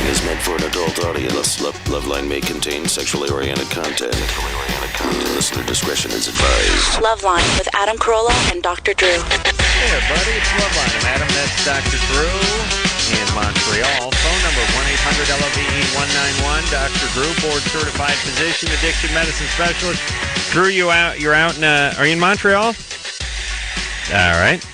is meant for an adult audience. LoveLine may contain sexually oriented content. Listener discretion is advised. LoveLine with Adam Carolla and Dr. Drew. Hey, everybody, it's LoveLine. I'm Adam, that's Dr. Drew in Montreal. Phone number 1-800-LOVE-191. Dr. Drew, board-certified physician, addiction medicine specialist. Drew, you're out in, are you in Montreal? All right.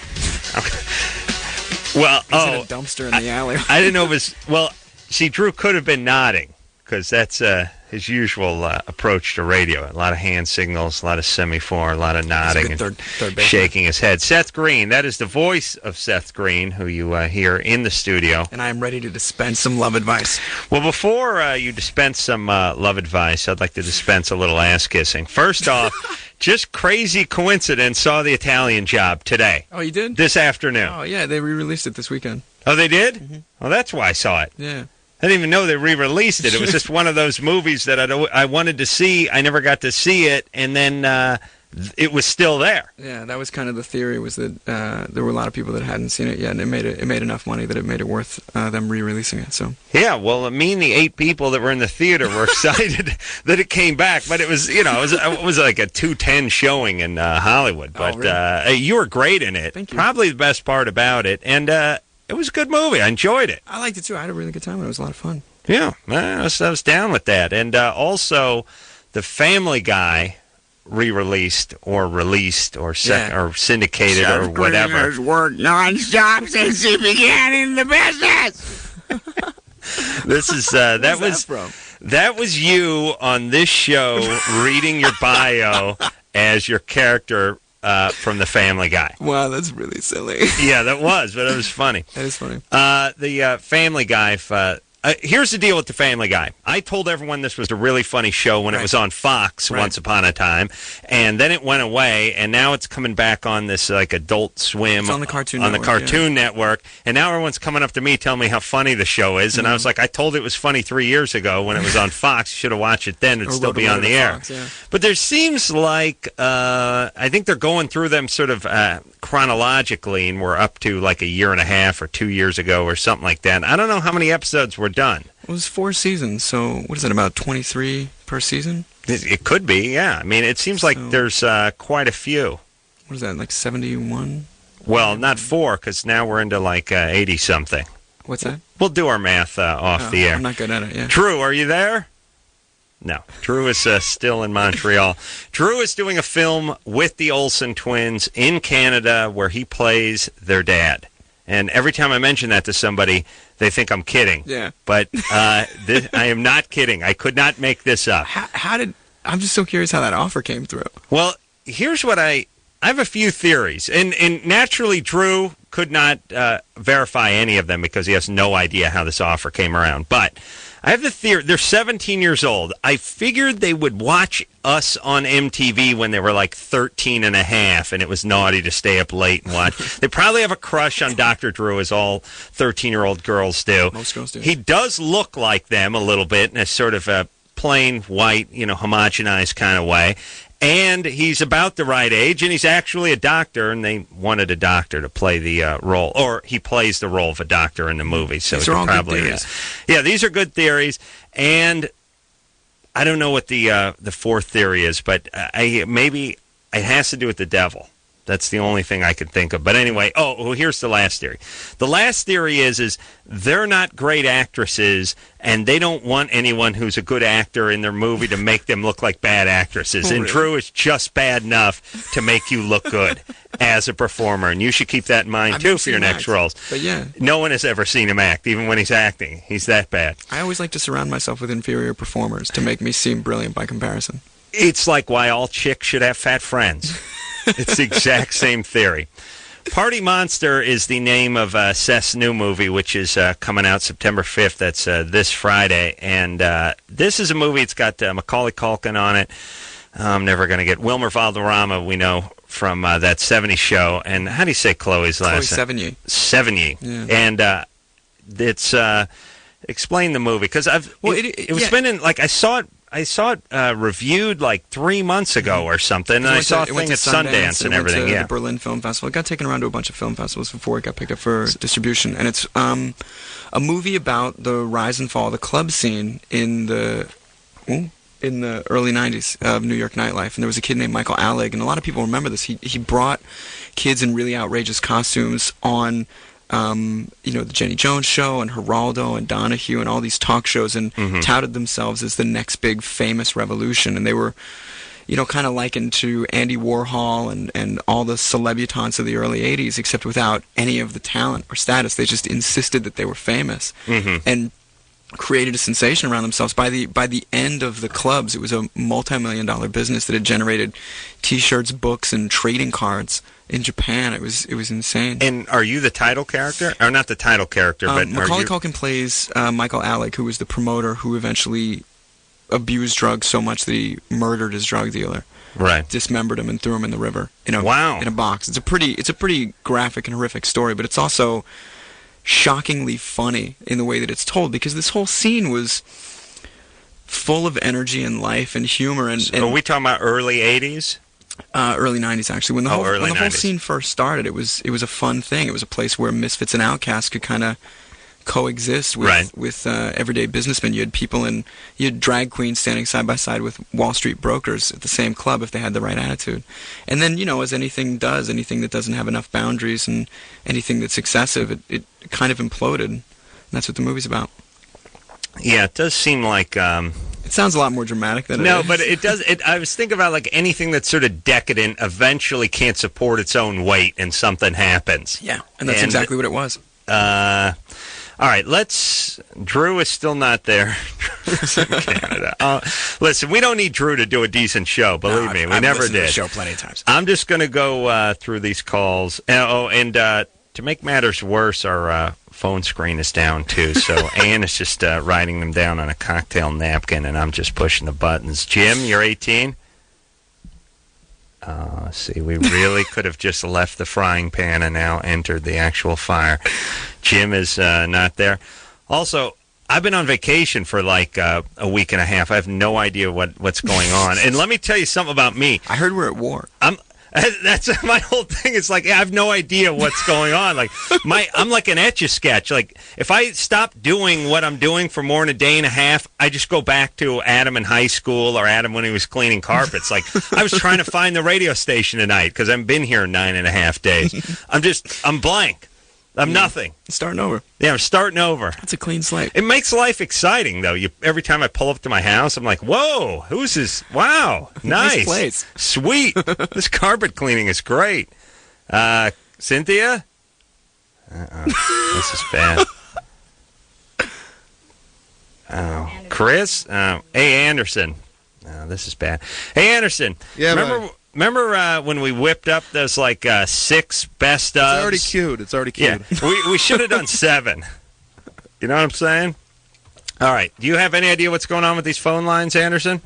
Well, He's in a dumpster in the alley. I didn't know it was, well, see, Drew could have been nodding, because that's his usual approach to radio. A lot of hand signals, a lot of semaphore, a lot of nodding, and third shaking his head. Seth Green, that is the voice of Seth Green, who you hear in the studio. And I am ready to dispense some love advice. Well, before you dispense some love advice, I'd like to dispense a little ass kissing. First off, just crazy coincidence, saw The Italian Job today. Oh, you did? This afternoon. Oh, yeah, they re-released it this weekend. Oh, they did? Mm-hmm. Well, that's why I saw it. Yeah. I didn't even know they re-released it. It was just one of those movies that I wanted to see. I never got to see it, and then it was still there. Yeah, that was kind of the theory, was that there were a lot of people that hadn't seen it yet, and it made enough money that it made it worth them re-releasing it. So yeah, well, me and the 8 people that were in the theater were excited that it came back, but it was, it was like a 2:10 showing in Hollywood. But really? You were great in it. Thank you. Probably Probably the best part about it, and it was a good movie. I enjoyed it. I liked it too. I had a really good time. It was a lot of fun. Yeah, I was down with that. And also, The Family Guy re-released or released or syndicated or whatever. Seth Green has worked non-stop since he began in the business. This is that was you on this show reading your bio as your character from The Family Guy. Wow, that's really silly. Yeah, that was, but it was funny. That is funny. The Family Guy. Here's the deal with The Family Guy. I told everyone this was a really funny show when it was on Fox once upon a time, and then it went away, and now it's coming back on this like Adult Swim. It's on the Cartoon Network, and now everyone's coming up to me telling me how funny the show is, and I was like, I told it was funny 3 years ago when it was on Fox. You should have watched it then. It'd still be on the air. Fox, yeah. But there seems like, I think they're going through them sort of chronologically, and we're up to like a year and a half or 2 years ago or something like that. I don't know how many episodes were done. It was 4 seasons, so what is it, about 23 per season? It could be, yeah. I mean, it seems like there's quite a few. What is that, like 71? Well, not 4, because now we're into like 80-something. What's that? We'll do our math off the air. I'm not good at it, yeah. Drew, are you there? No. Drew is still in Montreal. Drew is doing a film with the Olsen twins in Canada where he plays their dad. And every time I mention that to somebody, they think I'm kidding. Yeah. But I am not kidding. I could not make this up. I'm just so curious how that offer came through. Well, here's what I have a few theories. And naturally, Drew could not verify any of them because he has no idea how this offer came around. But I have the theory. They're 17 years old. I figured they would watch us on MTV when they were like 13 and a half, and it was naughty to stay up late and watch. They probably have a crush on Dr. Drew, as all 13-year-old girls do. Most girls do. He does look like them a little bit in a sort of a plain white, homogenized kind of way. And he's about the right age, and he's actually a doctor, and they wanted a doctor to play the role. Or he plays the role of a doctor in the movie. So these are all probably, good theories. Yeah, these are good theories. And I don't know what the fourth theory is, but maybe it has to do with the devil. That's the only thing I could think of. But anyway, here's the last theory. The last theory is they're not great actresses, and they don't want anyone who's a good actor in their movie to make them look like bad actresses. And Drew is just bad enough to make you look good as a performer. And you should keep that in mind, too, for your next roles. But yeah. No one has ever seen him act, even when he's acting. He's that bad. I always like to surround myself with inferior performers to make me seem brilliant by comparison. It's like why all chicks should have fat friends. It's the exact same theory. Party Monster is the name of Seth's new movie, which is coming out September 5th. That's this Friday. And this is a movie. It's got Macaulay Culkin on it. I'm never going to get Wilmer Valderrama, we know, from that 70s show. And how do you say Chloe's last name? Sevigny. Yeah. And it's... explain the movie, because it was been in, like, I saw it I saw it reviewed like 3 months ago or something, and I saw a thing at Sundance and everything. The Berlin Film Festival. It got taken around to a bunch of film festivals before it got picked up for distribution, and it's a movie about the rise and fall of the club scene in the early 90s of New York nightlife. And there was a kid named Michael Alec, and a lot of people remember this. He brought kids in really outrageous costumes on the Jenny Jones Show and Geraldo and Donahue and all these talk shows, and touted themselves as the next big famous revolution. And they were, kind of likened to Andy Warhol and all the celebutants of the early 80s, except without any of the talent or status. They just insisted that they were famous. And created a sensation around themselves. By the end of the clubs, it was a multi-million-dollar business that had generated T-shirts, books, and trading cards in Japan. It was insane. And are you the title character, or not the title character? But Macaulay Culkin plays Michael Alec, who was the promoter who eventually abused drugs so much that he murdered his drug dealer. Right. Dismembered him and threw him in the river in a box. It's a pretty graphic and horrific story, but it's also shockingly funny in the way that it's told, because this whole scene was full of energy and life and humor. And are we talking about early 80s? Early 90s, actually. When the whole scene first started, it was a fun thing. It was a place where misfits and outcasts could kind of coexist with everyday businessmen. You had drag queens standing side by side with Wall Street brokers at the same club if they had the right attitude. And then, as anything does, anything that doesn't have enough boundaries and anything that's excessive, it kind of imploded. And that's what the movie's about. Yeah, it does seem like... It sounds a lot more dramatic than it is. No, but it does... I was thinking about like anything that's sort of decadent eventually can't support its own weight and something happens. Yeah, and that's exactly what it was. All right, Drew is still not there. Canada. Listen, we don't need Drew to do a decent show. Believe me, we never did. To the show plenty of times. I'm just going to go through these calls. And to make matters worse, our phone screen is down too. So Ann is just writing them down on a cocktail napkin, and I'm just pushing the buttons. Jim, you're 18. See, we really could have just left the frying pan and now entered the actual fire. Jim is not there. Also, I've been on vacation for like a week and a half. I have no idea what's going on. And let me tell you something about me. I heard we're at war. That's my whole thing. It's like I have no idea what's going on. Like I'm like an Etch-a-Sketch. Like if I stop doing what I'm doing for more than a day and a half, I just go back to Adam in high school or Adam when he was cleaning carpets. Like I was trying to find the radio station tonight because I've been here 9.5 days. I'm blank. I'm nothing. Starting over. Yeah, I'm starting over. That's a clean slate. It makes life exciting, though. Every time I pull up to my house, I'm like, whoa, who's this? Wow, nice place. Sweet. This carpet cleaning is great. Cynthia? This is bad. Oh, Chris? Hey, Anderson. This is bad. Hey, Anderson. Yeah, Remember when we whipped up those, 6 best ofs? It's already queued. Yeah. We should have done 7. You know what I'm saying? All right. Do you have any idea what's going on with these phone lines, Anderson?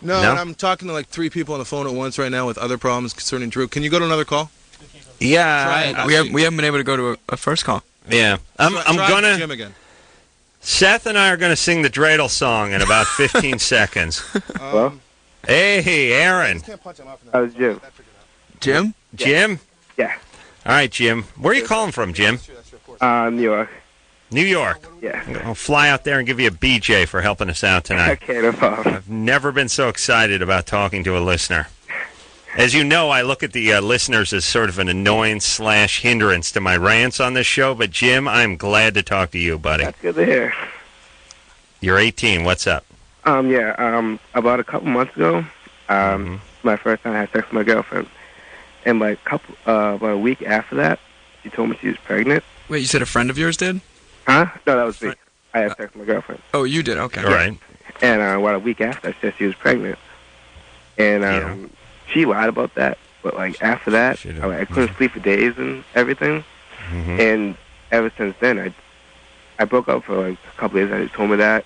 No? And I'm talking to 3 people on the phone at once right now with other problems concerning Drew. Can you go to another call? Yeah. We haven't been able to go to a first call. Yeah. I'm going to... Jim again. Seth and I are going to sing the dreidel song in about 15 seconds. Hello? Hey, Aaron. How's Jim? Jim? Jim? Yeah. All right, Jim. Where are you calling from, Jim? New York. New York? Yeah. I'll fly out there and give you a BJ for helping us out tonight. Okay, no problem. I've never been so excited about talking to a listener. As you know, I look at the listeners as sort of an annoyance/hindrance to my rants on this show, but Jim, I'm glad to talk to you, buddy. That's good to hear. You're 18. What's up? About a couple months ago, my first time I had sex with my girlfriend. And about a week after that, she told me she was pregnant. Wait, you said a friend of yours did? Huh? No, that was me. I had sex with my girlfriend. Oh, you did? Okay. All right. And about a week after, I said she was pregnant. And she lied about that. But after that, I couldn't sleep for days and everything. Mm-hmm. And ever since then, I broke up for a couple days. I told me that.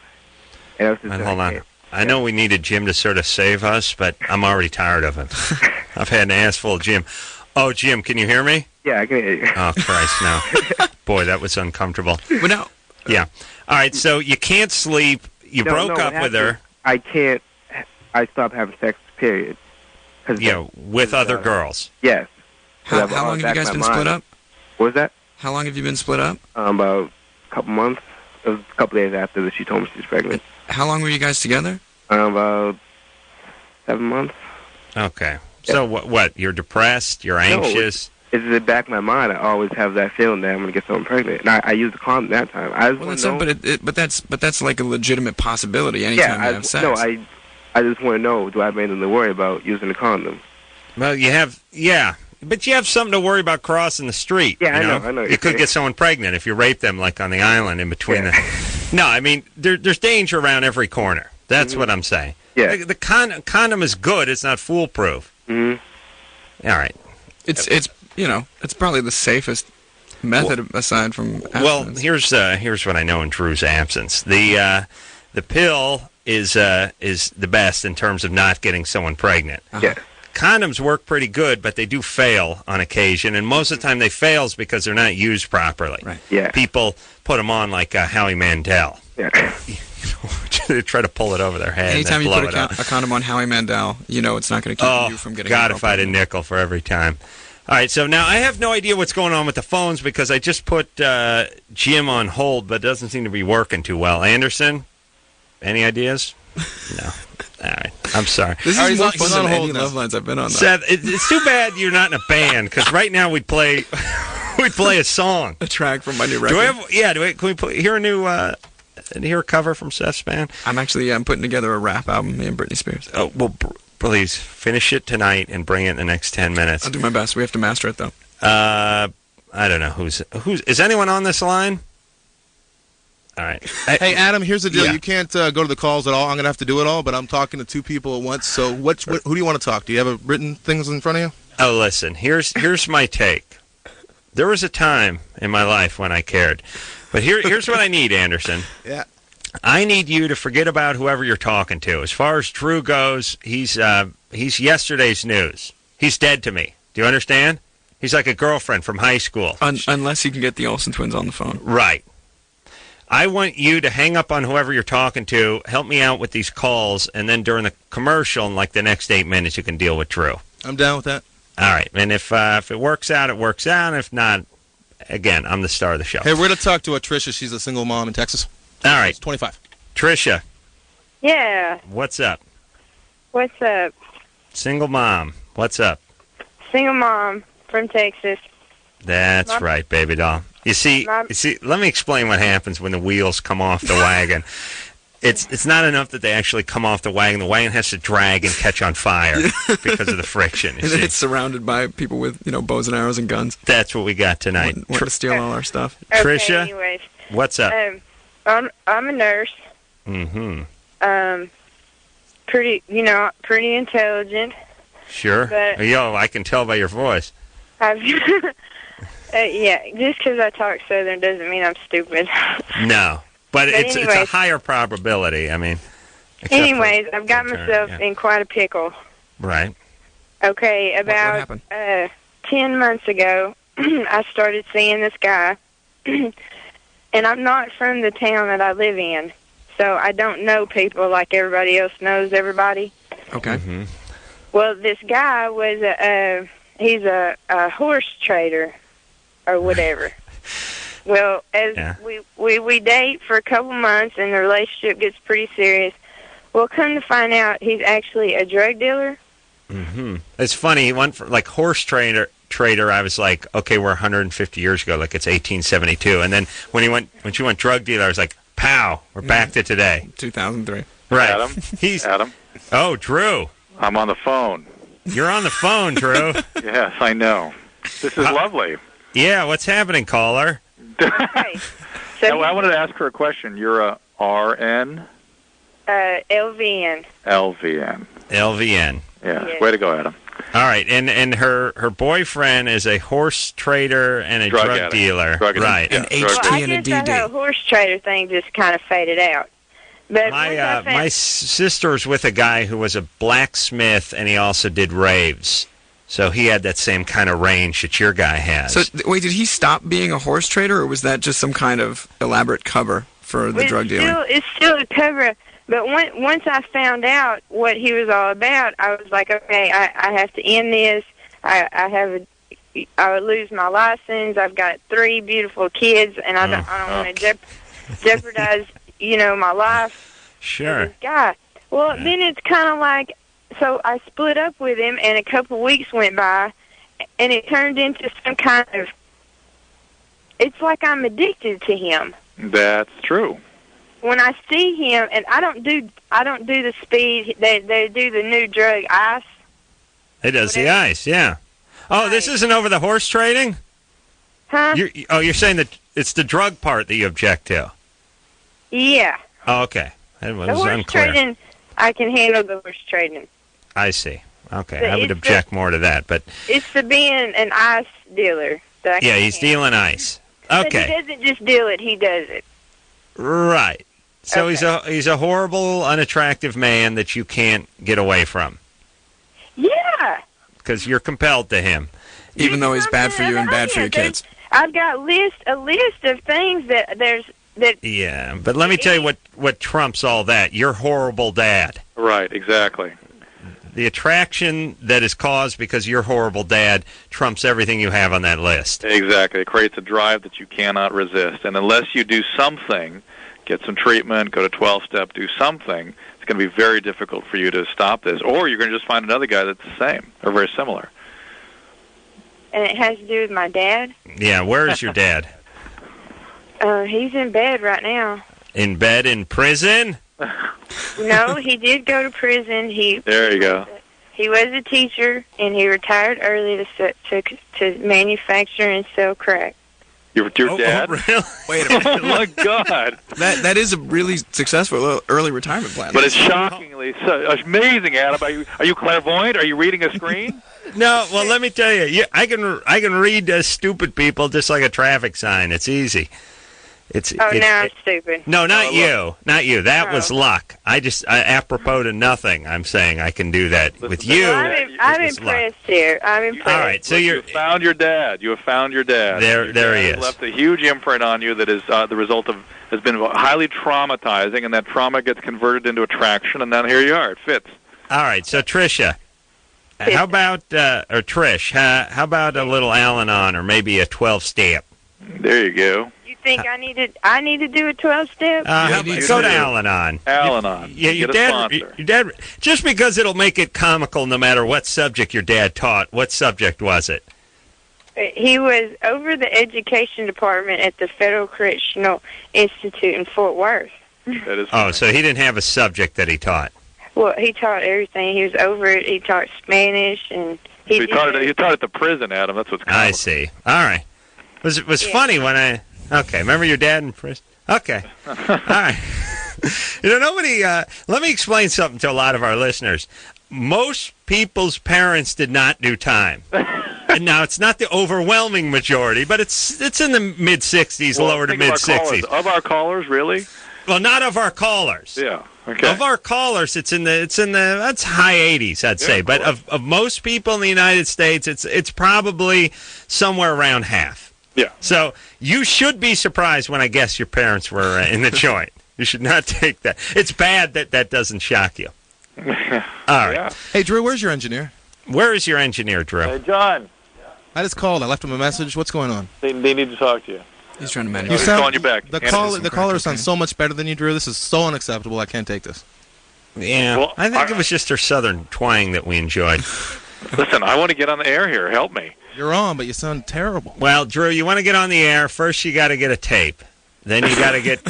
And hold on. I know we needed Jim to sort of save us, but I'm already tired of him. I've had an ass full of Jim. Oh, Jim, can you hear me? Yeah, I can hear you. Oh, Christ, no. Boy, that was uncomfortable. But no. Yeah. All right, so you can't sleep. You broke up with her. I can't. I stopped having sex. Period. With other girls. Yes. How long have you guys been split up? What was that? How long have you been split up? About a couple months. It was a couple days after that she told me she was pregnant. How long were you guys together? About 7 months. Okay. So what? You're depressed? You're anxious? It's in the back of my mind. I always have that feeling that I'm going to get someone pregnant. And I used the condom that time. I just want to know. But that's like a legitimate possibility anytime you have sex. No, I just want to know, do I have anything to worry about using the condom? Well, but you have something to worry about crossing the street. Yeah, I know. You could get someone pregnant if you rape them, like on the island in between No, I mean, there's danger around every corner. That's what I'm saying. Yeah. The condom is good. It's not foolproof. Mm-hmm. All right. It's probably the safest method aside from abstinence. Well, here's what I know in Drew's absence. The pill is the best in terms of not getting someone pregnant. Yeah. Condoms work pretty good, but they do fail on occasion, and most of the time they fails because they're not used properly. Right. Yeah. People put them on like Howie Mandel. Yeah. They try to pull it over their head. Anytime and you put blow a condom on Howie Mandel, it's not going to keep you from getting. God, if I had a nickel for every time. All right, so now I have no idea what's going on with the phones because I just put Jim on hold, but it doesn't seem to be working too well. Anderson, any ideas? No. All right, I'm sorry. This is more fun than any Love Lines I've been on. Seth, it's too bad you're not in a band because right now we'd play a song, a track from my new record. Can we hear a cover from Seth's band? I'm putting together a rap album, me and Britney Spears. Oh well, please finish it tonight and bring it in the next 10 minutes. I'll do my best. We have to master it though. I don't know who's is anyone on this line? All right. Hey, Adam, here's the deal. Yeah. You can't go to the calls at all. I'm going to have to do it all, but I'm talking to two people at once. So who do you want to talk to? You have written things in front of you? Oh, listen. Here's my take. There was a time in my life when I cared. But here's what I need, Anderson. Yeah. I need you to forget about whoever you're talking to. As far as Drew goes, he's yesterday's news. He's dead to me. Do you understand? He's like a girlfriend from high school. Unless you can get the Olsen twins on the phone. Right. I want you to hang up on whoever you're talking to, help me out with these calls, and then during the commercial, in like the next 8 minutes, you can deal with Drew. I'm down with that. All right. And if it works out, it works out. If not, again, I'm the star of the show. Hey, we're going to talk to Tricia. She's a single mom in Texas. All right. She's 25. Tricia. Yeah. What's up? What's up? Single mom. What's up? Single mom from Texas. That's right, baby doll. You see, let me explain what happens when the wheels come off the wagon. It's not enough that they actually come off the wagon. The wagon has to drag and catch on fire because of the friction. And then it's surrounded by people with, bows and arrows and guns. That's what we got tonight. Want to steal all our stuff. Okay, Tricia, anyways, what's up? I'm a nurse. Mm-hmm. Pretty intelligent. Sure. But I can tell by your voice. Yeah, just because I talk Southern doesn't mean I'm stupid. No, but it's a higher probability. I mean. Anyways, I've got myself in quite a pickle. Right. Okay, about 10 months ago, I started seeing this guy, and I'm not from the town that I live in, so I don't know people like everybody else knows everybody. Okay. Mm-hmm. Well, this guy was he's a horse trader or whatever. Well, as we date for a couple months and the relationship gets pretty serious, well, come to find out he's actually a drug dealer. Mm-hmm. It's funny. He went for horse trader. I was like, okay, we're 150 years ago, like it's 1872. And then when she went drug dealer, I was like, pow, we're back to today. 2003. Right. Adam. Oh, Drew. I'm on the phone. You're on the phone, Drew. Yes, I know. This is lovely. Yeah, what's happening, caller? Okay. So I wanted to ask her a question. You're a RN? LVN. LVN. LVN. Yeah. Yes. Way to go, Adam. All right, and her boyfriend is a horse trader and a drug dealer. Right. An HT and a DD. That horse trader thing just kind of faded out. But my sister's with a guy who was a blacksmith, and he also did raves. So he had that same kind of range that your guy has. So wait, did he stop being a horse trader, or was that just some kind of elaborate cover for the drug dealing? It's still a cover. But once I found out what he was all about, I was like, okay, I have to end this. I would lose my license. I've got 3 beautiful kids, and I don't want to jeopardize, my life. Sure. With this guy. Well, then it's kind of like, so I split up with him, and a couple weeks went by, and it turned into some kind of, it's like I'm addicted to him. That's true. When I see him, and I don't do the speed. They do the new drug ice. It does the ice, yeah. Oh, this isn't over the horse trading? Huh? You're saying that it's the drug part that you object to? Yeah. Oh, okay. It was The horse unclear. trading, I can handle the horse trading. I see. Okay, But I would it's object more to that, but It's the being an ice dealer. That I yeah, can he's handle. dealing ice. But Okay, he doesn't just deal it; he does it. right. So Okay. he's a horrible, unattractive man that you can't get away from Yeah. because you're compelled to him. Even though he's bad for you and bad for your kids. I've got a list of things that Yeah, but let me tell you what trumps all that. You're horrible dad. Right, exactly. The attraction that is caused because you're horrible dad trumps everything you have on that list. Exactly. It creates a drive that you cannot resist. And unless you do something, get some treatment, go to 12-step, do something, it's going to be very difficult for you to stop this. Or you're going to just find another guy that's the same or very similar. and it has to do with my dad. Yeah, where is your dad? He's in bed right now. In bed in prison? No, he did go to prison. There you go. He was a teacher, and he retired early to manufacture and sell crack. Your dad? Really? Wait a minute. Oh, my God. That is a really successful early retirement plan. But it's shockingly so amazing, Adam. Are you clairvoyant? Are you reading a screen? No, well, let me tell you, I can read stupid people just like a traffic sign. It's easy. Now I'm stupid. No, not you. Not you. That Oh. was luck. Apropos to nothing, I'm saying I can do that. With you, Well, I'm it was luck. impressed here. I'm impressed. All right, so You have found your dad. You have found your dad. There Your he dad is. has left a huge imprint on you that is the result of has been highly traumatizing, and that trauma gets converted into attraction, and then here you are. It fits. All right, so Tricia, how about or Trish? How about a little Al-Anon or maybe a 12-step? There you go. You think I need to do a 12-step? Go to Al-Anon. Al-Anon. Yeah, your Get a dad. sponsor. Your dad. Just because it'll make it comical, no matter what subject your dad taught. What subject was it? He was over the education department at the Federal Correctional Institute in Fort Worth. That is. Oh, so he didn't have a subject that he taught. Well, he taught everything. He was over it. He taught Spanish, and He taught it at the prison, Adam. That's what's comical. I see. All right. It was funny when I. Okay, remember your dad in prison? Okay. All right. Nobody. Let me explain something to a lot of our listeners. Most people's parents did not do time. And now it's not the overwhelming majority, but it's in the mid 60s, lower to mid 60s. Of our callers, really? Well, not of our callers. Yeah. Okay. Of our callers, it's in the that's high 80s, I'd say. But of most people in the United States, it's probably somewhere around half. Yeah. So you should be surprised when I guess your parents were in the joint. You should not take that. It's bad that doesn't shock you. All right. Yeah. Hey, Drew, where's your engineer? Where is your engineer, Drew? Hey, John. I just called. I left him a message. What's going on? They need to talk to you. He's trying to manage. You He's sound- calling you back. The Anderson. caller sounds so much better than you, Drew. This is so unacceptable. I can't take this. Yeah, Well, I think it was just her southern twang that we enjoyed. Listen, I want to get on the air here. Help me. You're on, but you sound terrible. Well, Drew, you want to get on the air, first you got to get a tape. Then you got to get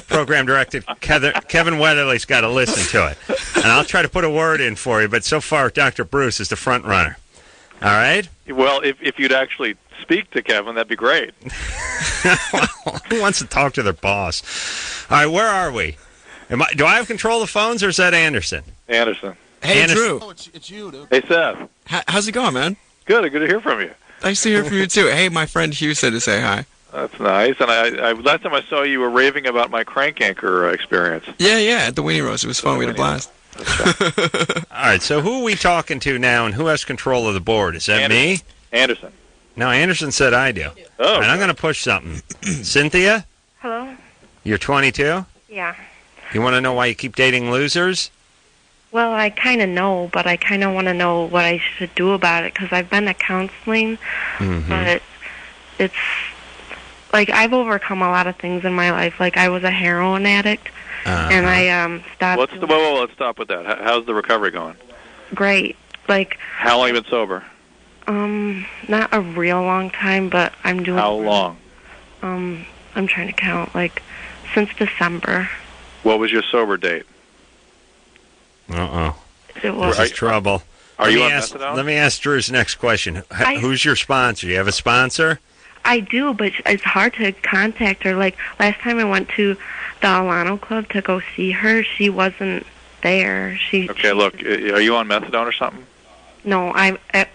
program directed. Kevin Weatherly's got to listen to it. And I'll try to put a word in for you, but so far Dr. Bruce is the front runner. All right? Well, if you'd actually speak to Kevin, that'd be great. Who wants to talk to their boss? All right, where are we? Do I have control of the phones, or is that Anderson? Anderson. Hey, Anderson. Drew. Oh, it's you, dude. Hey, Seth. How's it going, man? Good to hear from you. Nice to hear from you, too. Hey, my friend Hugh said to say hi. That's nice. And I last time I saw you were raving about my crank anchor experience. Yeah, at the Weenie Roast. It was fun. We had a blast. All right, so who are we talking to now, and who has control of the board? Is that me? Anderson. No, Anderson said I do. Oh. All right, I'm going to push something. Cynthia, Hello? you're 22? Yeah. You want to know why you keep dating losers? Well, I kind of know, but I kind of want to know what I should do about it, because I've been to counseling, but it's like I've overcome a lot of things in my life. Like I was a heroin addict, and I stopped. Let's stop with that. How's the recovery going? Great. Like. How long have you been sober? Not a real long time, but I'm doing. How long? I'm trying to count. Like since December. What was your sober date? It was. This is trouble. Are you on methadone? Let me ask Drew's next question. Who's your sponsor? Do you have a sponsor? I do, but it's hard to contact her. Like, last time I went to the Alano Club to go see her, she wasn't there. Look, are you on methadone or something? No,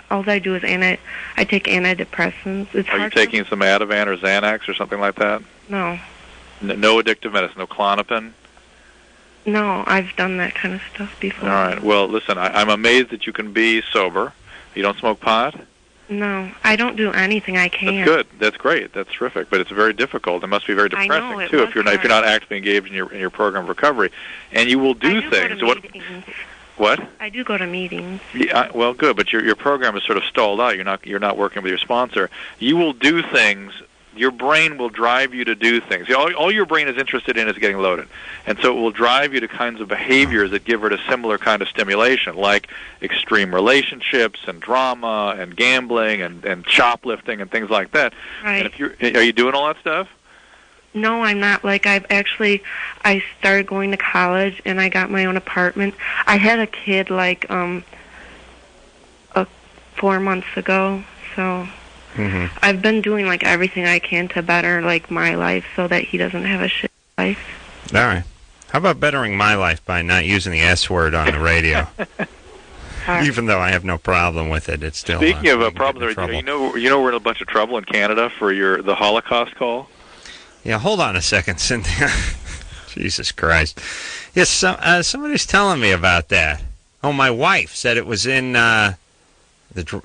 all I do is I take antidepressants. Are you taking some Ativan or Xanax or something like that? No. No addictive medicine, no Klonopin? No, I've done that kind of stuff before. All right. Well, listen, I'm amazed that you can be sober. You don't smoke pot? No, I don't do anything I can. That's good. That's great. That's terrific. But it's very difficult. It must be very depressing too if you're not actively engaged in your program of recovery. And you will do things. What? I do go to meetings. Yeah, well, good. But your program is sort of stalled out. You're not working with your sponsor. You will do things. Your brain will drive you to do things. All your brain is interested in is getting loaded. And so it will drive you to kinds of behaviors that give it a similar kind of stimulation, like extreme relationships and drama and gambling and shoplifting and things like that. Right. And are you doing all that stuff? No, I'm not. Like, I started going to college, and I got my own apartment. I had a kid, 4 months ago, so... I've been doing everything I can to better my life so that he doesn't have a shit life. All right. How about bettering my life by not using the S word on the radio? Even though I have no problem with it, it's still. Speaking of problems, you know we're in a bunch of trouble in Canada for the Holocaust call. Yeah, hold on a second, Cynthia. Jesus Christ. Yes, somebody's telling me about that. Oh, my wife said it was in.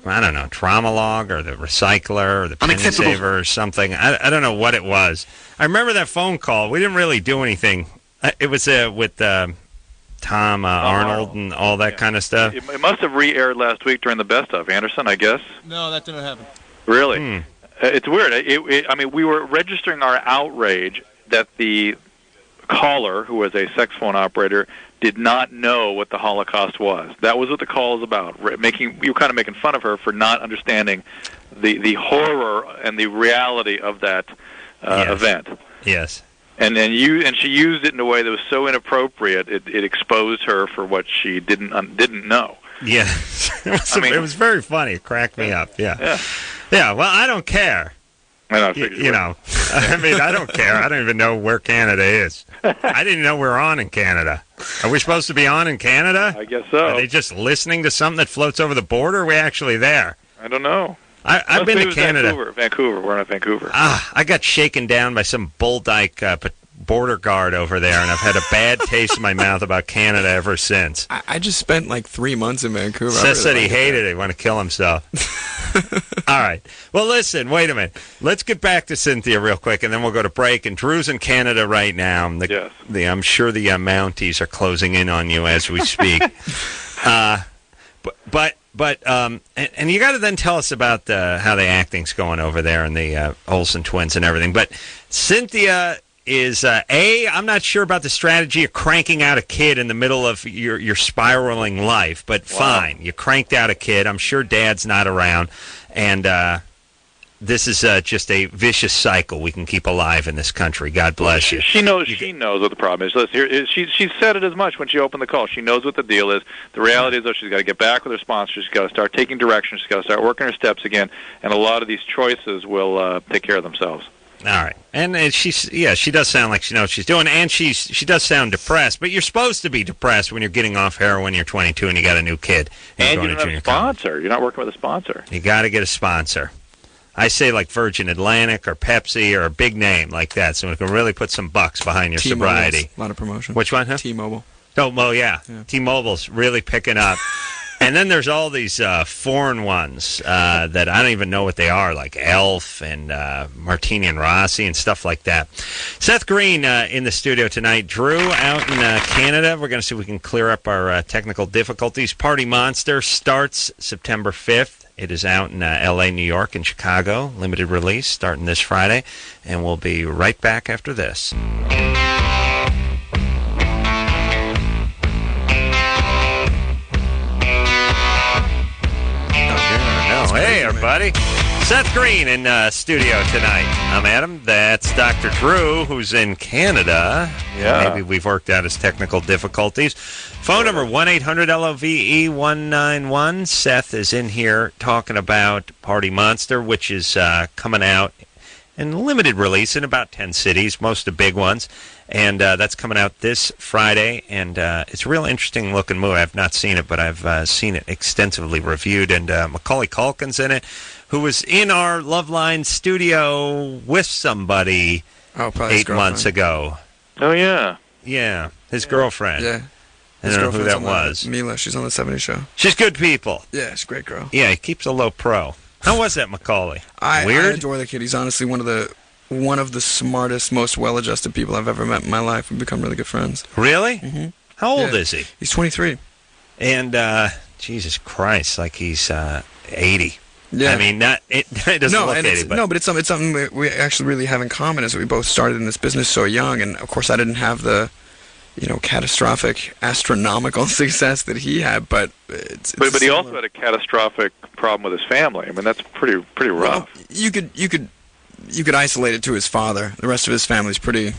I don't know, Trauma Log or the Recycler or the Penny Saver or something. I don't know what it was. I remember that phone call. We didn't really do anything. It was with Tom Arnold and all that kind of stuff. It must have re-aired last week during the Best of, Anderson, I guess. No, that didn't happen. Really? It's weird. I mean, we were registering our outrage that the caller, who was a sex phone operator, did not know what the Holocaust was. That was what the call was about. You were kind of making fun of her for not understanding the horror and the reality of that event. Yes. And she used it in a way that was so inappropriate. It exposed her for what she didn't know. Yeah. It was very funny. It cracked me up. Yeah. Yeah. Well, I don't care. I mean, I don't care. I don't even know where Canada is. I didn't know we were on in Canada. Are we supposed to be on in Canada? I guess so. Are they just listening to something that floats over the border? Or are we actually there? I don't know. I've been to Canada. Vancouver. We're not Vancouver. I got shaken down by some bull dyke border guard over there, and I've had a bad taste in my mouth about Canada ever since. I just spent 3 months in Vancouver. Seth said he hated it. He wanted to kill himself. All right. Well, listen, wait a minute. Let's get back to Cynthia real quick, and then we'll go to break. And Drew's in Canada right now. Yes. I'm sure the Mounties are closing in on you as we speak. And you got to then tell us about how the acting's going over there and the Olsen twins and everything. But Cynthia is I'm not sure about the strategy of cranking out a kid in the middle of your spiraling life, but fine, you cranked out a kid. I'm sure Dad's not around, and this is just a vicious cycle we can keep alive in this country. God bless you. She knows what the problem is. Listen, she said it as much when she opened the call. She knows what the deal is. The reality is, though, she's got to get back with her sponsor. She's got to start taking direction. She's got to start working her steps again, and a lot of these choices will take care of themselves. All right, and she does sound like she knows what she's doing, and she does sound depressed. But you're supposed to be depressed when you're getting off heroin. You're 22 and you got a new kid, and you don't have a sponsor. You're not working with a sponsor. You got to get a sponsor. I say Virgin Atlantic or Pepsi or a big name like that, so we can really put some bucks behind your sobriety. A lot of promotion. Which one? Huh? T-Mobile. Oh, yeah. T-Mobile's really picking up. And then there's all these foreign ones that I don't even know what they are, like Elf and Martini and Rossi and stuff like that. Seth Green in the studio tonight. Drew out in Canada. We're going to see if we can clear up our technical difficulties. Party Monster starts September 5th. It is out in L.A., New York, and Chicago. Limited release starting this Friday. And we'll be right back after this. Hey, everybody. Seth Green in studio tonight. I'm Adam. That's Dr. Drew, who's in Canada. Yeah. Maybe we've worked out his technical difficulties. Phone number 1-800-LOVE-191. Seth is in here talking about Party Monster, which is coming out in limited release in about 10 cities, most of the big ones. And that's coming out this Friday, and it's a real interesting looking movie. I've not seen it, but I've seen it extensively reviewed, and Macaulay Culkin's in it, who was in our LoveLine studio with somebody 8 months ago. Oh, yeah. Yeah, his girlfriend. Yeah. I don't know who that was. Mila, she's on the 70 show. She's good people. Yeah, she's a great girl. Yeah, he keeps a low pro. How was that, Macaulay? Weird? I adore the kid. He's honestly one of the smartest, most well-adjusted people I've ever met in my life. We've become really good friends. Really? Mm-hmm. How old is he? He's 23. And, Jesus Christ, like he's 80. Yeah. I mean, it doesn't look 80, but... No, but it's something we actually really have in common is that we both started in this business so young, and, of course, I didn't have the... catastrophic, astronomical success that he had, but but he also had a catastrophic problem with his family. I mean, that's pretty rough. Well, you could isolate it to his father. The rest of his family's pretty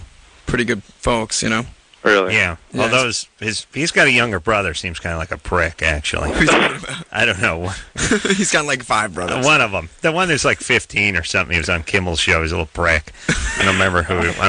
good folks, Really? Yeah. Although he's got a younger brother, seems kind of like a prick, actually. I don't know. He's got like 5 brothers. One of them, the one who's like 15 or something. He was on Kimmel's show. He's a little prick. I don't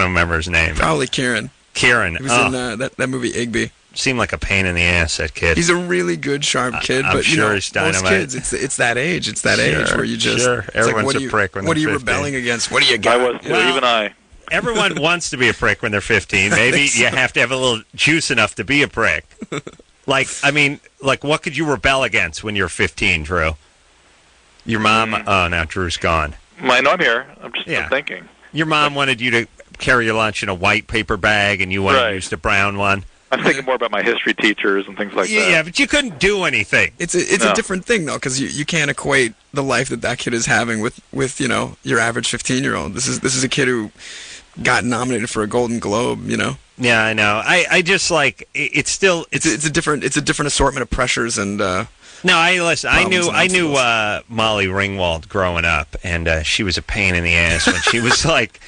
remember his name. Probably Kieran. Kieran. He was in that movie Igby. Seemed like a pain in the ass, that kid. He's a really good, sharp kid, I'm but sure he's dynamite. Most kids, it's that age. It's that age where you just... Sure, everyone's a prick when they're 15. What are you rebelling against? What do you got? I was, even I. Everyone wants to be a prick when they're 15. Maybe you have to have a little juice enough to be a prick. What could you rebel against when you're 15, Drew? Your mom... Oh, now Drew's gone. No, I'm here. I'm just thinking. Your mom wanted you to carry your lunch in a white paper bag, and you wanted to use the brown one. I'm thinking more about my history teachers and things like that. Yeah, but you couldn't do anything. It's a different thing, though, because you can't equate the life that kid is having with your average 15-year-old. This is a kid who got nominated for a Golden Globe, Yeah, I know. I just like it's still it's a different assortment of pressures and. No, I knew Molly Ringwald growing up, and she was a pain in the ass when she was like.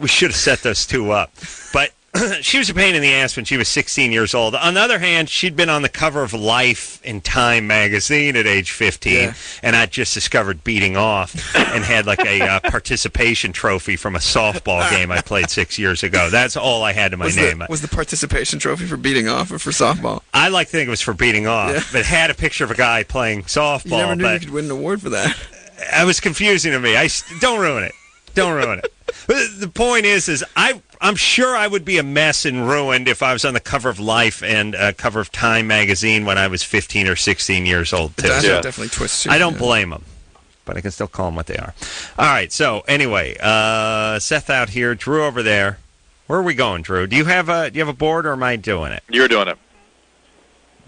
We should have set those two up, but. She was a pain in the ass when she was 16 years old. On the other hand, she'd been on the cover of Life in Time magazine at age 15, and I'd just discovered beating off and had like a participation trophy from a softball game I played 6 years ago. That's all I had to my name. Was the participation trophy for beating off or for softball? I like to think it was for beating off, but it had a picture of a guy playing softball. You never knew you could win an award for that. It was confusing to me. Don't ruin it. Don't ruin it. The point is I'm sure I would be a mess and ruined if I was on the cover of Life and cover of Time magazine when I was 15 or 16 years old, too. That definitely twists you. I don't blame them, but I can still call them what they are. All right, so anyway, Seth out here, Drew over there. Where are we going, Drew? Do you have a board, or am I doing it? You're doing it.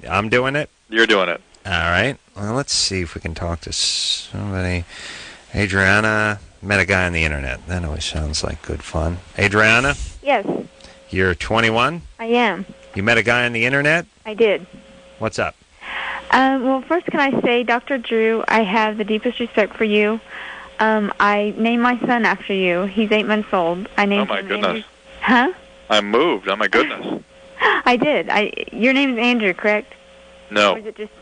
I'm doing it? You're doing it. All right. Well, let's see if we can talk to somebody. Adriana... Met a guy on the internet. That always sounds like good fun. Adriana? Yes. You're 21? I am. You met a guy on the internet? I did. What's up? Well, first can I say, Dr. Drew, I have the deepest respect for you. I named my son after you. He's 8 months old. I named him goodness. Andrew. Huh? I'm moved. Oh, my goodness. I did. Your name is Andrew, correct? No. Or is it just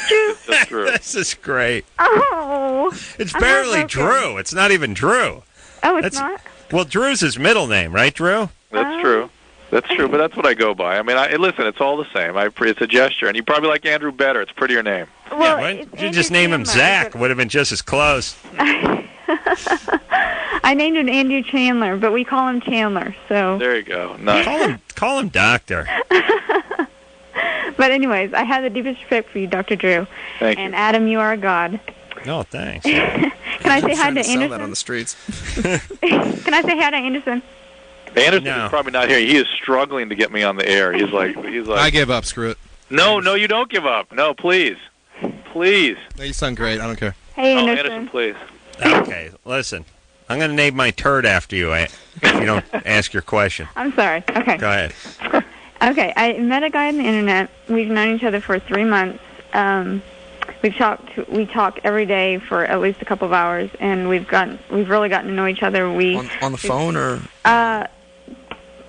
Drew? That's Drew. This is great. Oh. It's barely Drew. It's not even Drew. Oh, it's not? Well, Drew's his middle name, right, Drew? That's true. That's true, but that's what I go by. I mean, listen, it's all the same. It's a gesture, and you probably like Andrew better. It's a prettier name. Well, yeah, you just name him Zach. Would have been just as close. I named him Andrew Chandler, but we call him Chandler. So there you go. Nice. Call him Doctor. But anyways, I have the deepest respect for you, Dr. Drew. Thank and you. Adam, you are a god. No, thanks. Can I say hi to Sell that Anderson? on the streets. Can I say hi to Anderson? Anderson No. is probably not here. He is struggling to get me on the air. He's like. I gave up. Screw it. No, you don't give up. No, please. Please. No, you sound great. I don't care. Hey, Oh, Anderson. Anderson, please. Okay, listen. I'm going to name my turd after you if you don't ask your question. I'm sorry. Okay. Go ahead. Okay, I met a guy on the internet. We've known each other for 3 months. We talk every day for at least a couple of hours, and we've really gotten to know each other. On the phone or?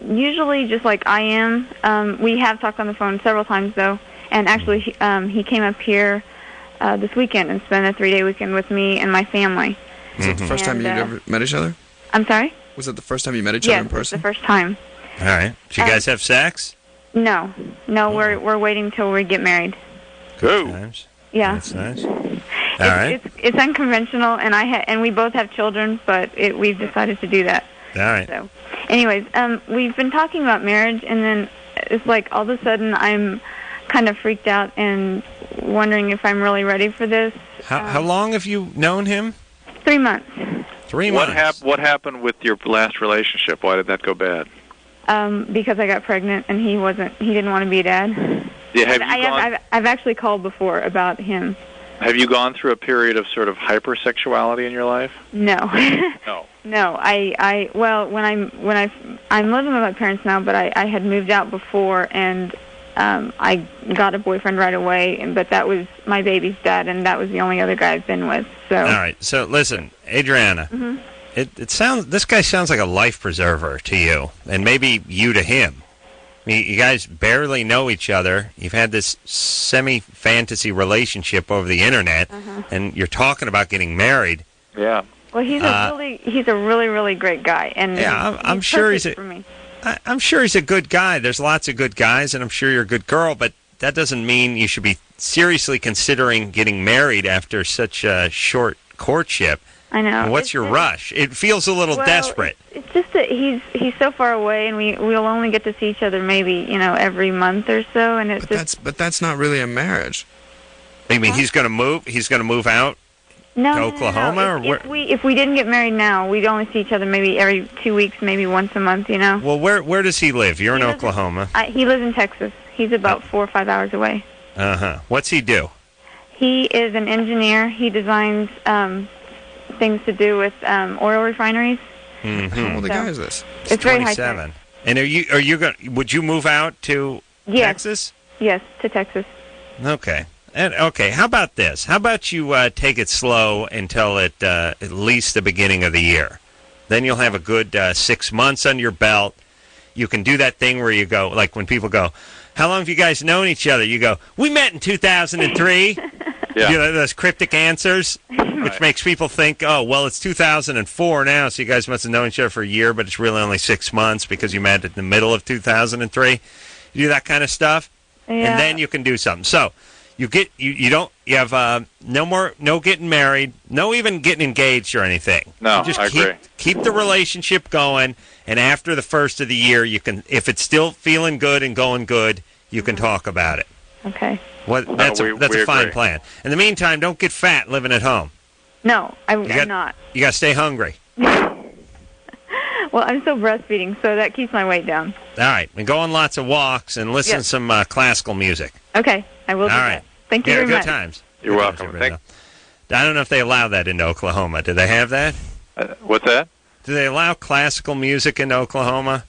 Usually just like I am. We have talked on the phone several times though, and actually he came up here this weekend and spent a 3-day weekend with me and my family. Was it the first time you ever met each other? I'm sorry? Was it the first time you met each other in Yes, person? it's the first time. All right. Did you guys have sex? No, we're waiting till we get married. Good times. Yeah. That's nice. All right. It's unconventional, and we both have children, but we've decided to do that. All right. So, anyways, we've been talking about marriage, and then it's like all of a sudden I'm kind of freaked out and wondering if I'm really ready for this. How long have you known him? 3 months. 3 months. What happened with your last relationship? Why did that go bad? Because I got pregnant, and he didn't want to be a dad. Yeah, I've actually called before about him. Have you gone through a period of sort of hypersexuality in your life? No. No. No, when I'm living with my parents now, but I had moved out before, and I got a boyfriend right away, but that was my baby's dad, and that was the only other guy I've been with. So. All right. So listen, Adriana. Mm-hmm. This guy sounds like a life preserver to you, and maybe you to him. I mean, you guys barely know each other. You've had this semi-fantasy relationship over the internet, and you're talking about getting married. Yeah. Well, he's a really great guy, and yeah, I'm sure he's for me. I'm sure he's a good guy. There's lots of good guys, and I'm sure you're a good girl, but that doesn't mean you should be seriously considering getting married after such a short courtship. I know. And what's your rush? It feels a little desperate. It's just that he's so far away, and we'll only get to see each other maybe every month or so, and it's But that's not really a marriage. I mean, he's going to move. He's going to move out to Oklahoma, or where? If we didn't get married now, we'd only see each other maybe every 2 weeks, maybe once a month. Well, where does he live? You're in Oklahoma. He lives in Texas. He's about 4 or 5 hours away. What's he do? He is an engineer. He designs things to do with oil refineries. How old a guy is this? It's very high 27. And would you move out to Texas? Yes, to Texas. Okay. And how about this? How about you take it slow until at least the beginning of the year? Then you'll have a good 6 months under your belt. You can do that thing where you go, like when people go, how long have you guys known each other? You go, we met in 2003. Yeah. Those cryptic answers, which makes people think, oh, well, it's 2004 now, so you guys must have known each other for a year, but it's really only 6 months because you met in the middle of 2003. You do that kind of stuff, and then you can do something. So you have no getting married, no even getting engaged or anything. No, you just I agree. Keep the relationship going, and after the first of the year, you can, if it's still feeling good and going good, you can talk about it. Okay. That's a fine plan. In the meantime, don't get fat living at home. No, I'm not. You got to stay hungry. Well, I'm still breastfeeding, so that keeps my weight down. All right. And go on lots of walks and listen to some classical music. Okay. I will do that. Thank you very much. Good times. You're welcome. I don't know if they allow that in Oklahoma. Do they have that? What's that? Do they allow classical music in Oklahoma?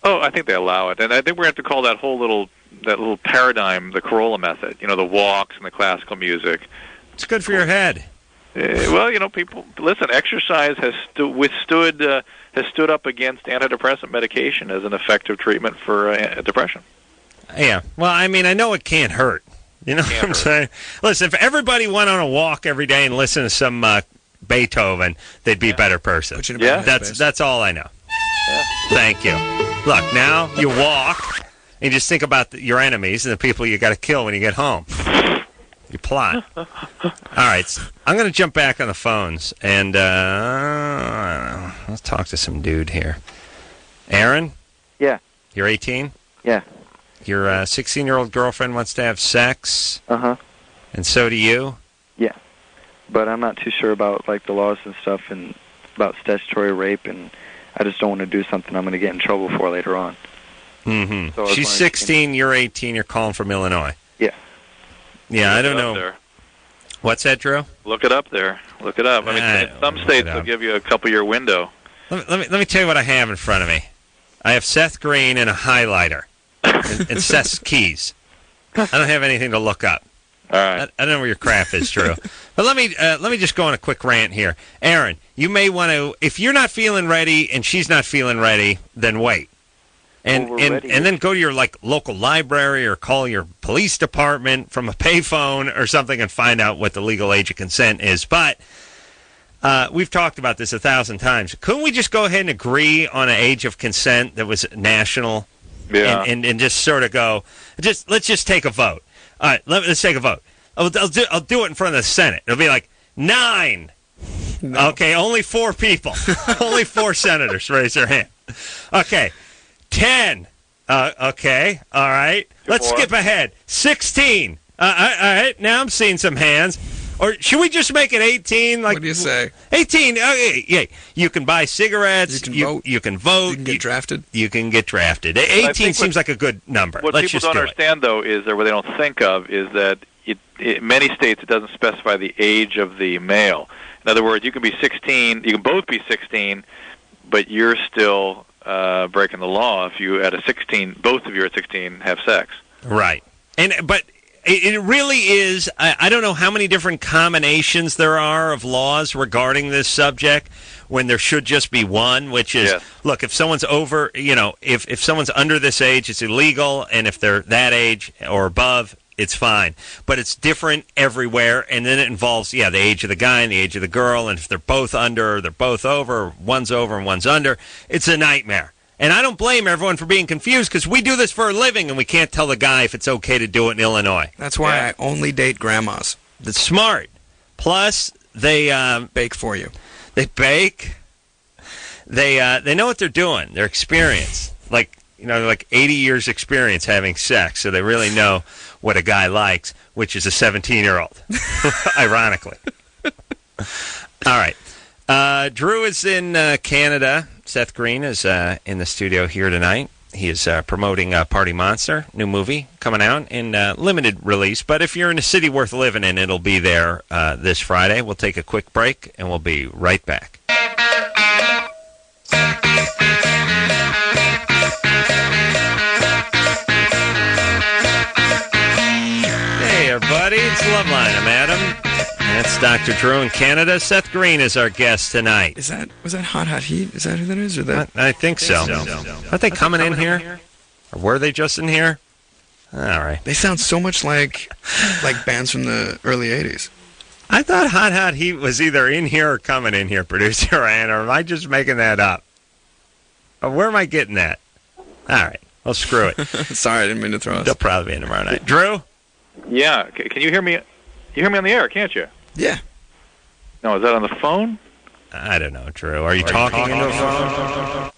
Oh, I think they allow it. And I think we're going to have to call that whole little paradigm the Corolla method. The walks and the classical music. It's good for your head. Well, people listen. Exercise has stood up against antidepressant medication as an effective treatment for depression. Yeah. Well, I mean, I know it can't hurt. You know what I'm saying? Listen, if everybody went on a walk every day and listened to some Beethoven, they'd be a better person. That's all I know. Yeah. Thank you. Look, now you walk and you just think about your enemies and the people you got to kill when you get home. You plot. All right, I'm going to jump back on the phones and let's talk to some dude here. Aaron? Yeah. You're 18? Yeah. Your 16-year-old girlfriend wants to have sex. Uh-huh. And so do you? Yeah. But I'm not too sure about, like, the laws and stuff and about statutory rape, and I just don't want to do something I'm going to get in trouble for later on. Mm-hmm. So She's 16, you're 18, you're calling from Illinois. Yeah. Yeah, I don't know. There. What's that, Drew? Look it up there. Look it up. I mean, in some states will give you a couple-year window. Let me tell you what I have in front of me. I have Seth Green and a highlighter and Seth's keys. I don't have anything to look up. All right. I don't know where your crap is, Drew. But let me just go on a quick rant here. Aaron, you may want to, if you're not feeling ready and she's not feeling ready, then wait. And then go to your local library or call your police department from a payphone or something and find out what the legal age of consent is. But we've talked about this 1,000 times. Couldn't we just go ahead and agree on an age of consent that was national? Yeah. And just sort of go, let's just take a vote. All right, let's take a vote. I'll do it in front of the Senate. It'll be like 9. No. Okay, only 4 people. Only 4 senators raise their hand. Okay, 10. Okay, all right. Let's skip ahead. 16. All right, now I'm seeing some hands. Or should we just make it 18? What do you say? 18. Yeah, you can buy cigarettes. You can vote. You can get drafted. You can get drafted. 18 seems like a good number. What people don't understand, though, is, or what they don't think of, is that in many states it doesn't specify the age of the male. In other words, you can be 16. You can both be 16, but you're still breaking the law if you at a 16. Both of you at 16 have sex. Right. But it really is, I don't know how many different combinations there are of laws regarding this subject when there should just be one, which is, look, if someone's over, if someone's under this age, it's illegal, and if they're that age or above, it's fine. But it's different everywhere, and then it involves, the age of the guy and the age of the girl, and if they're both under or they're both over, or one's over and one's under, it's a nightmare. And I don't blame everyone for being confused because we do this for a living and we can't tell the guy if it's okay to do it in Illinois. That's why I only date grandmas. That's smart. Plus, they bake for you. They bake. They know what they're doing. They're experienced. Like 80 years experience having sex, so they really know what a guy likes, which is a 17-year-old, ironically. All right. Drew is in Canada. Seth Green is in the studio here tonight. He is promoting Party Monster, new movie coming out in limited release. But if you're in a city worth living in, it'll be there this Friday. We'll take a quick break, and we'll be right back. Hey, everybody. It's LoveLine. I'm Adam. That's Dr. Drew in Canada. Seth Green is our guest tonight. Was that Hot Heat? Is that who that is? Or that? I think so. Aren't they coming in here? Or were they just in here? All right. They sound so much like bands from the early 80s. I thought Hot Heat was either in here or coming in here, producer Ann, or am I just making that up? Or where am I getting that? All right. Well, screw it. Sorry, I didn't mean to throw us. They'll probably be in tomorrow night. Drew? Yeah. Can you hear me? You hear me on the air, can't you? Yeah. No, is that on the phone? I don't know, Drew. Are you talking into a phone?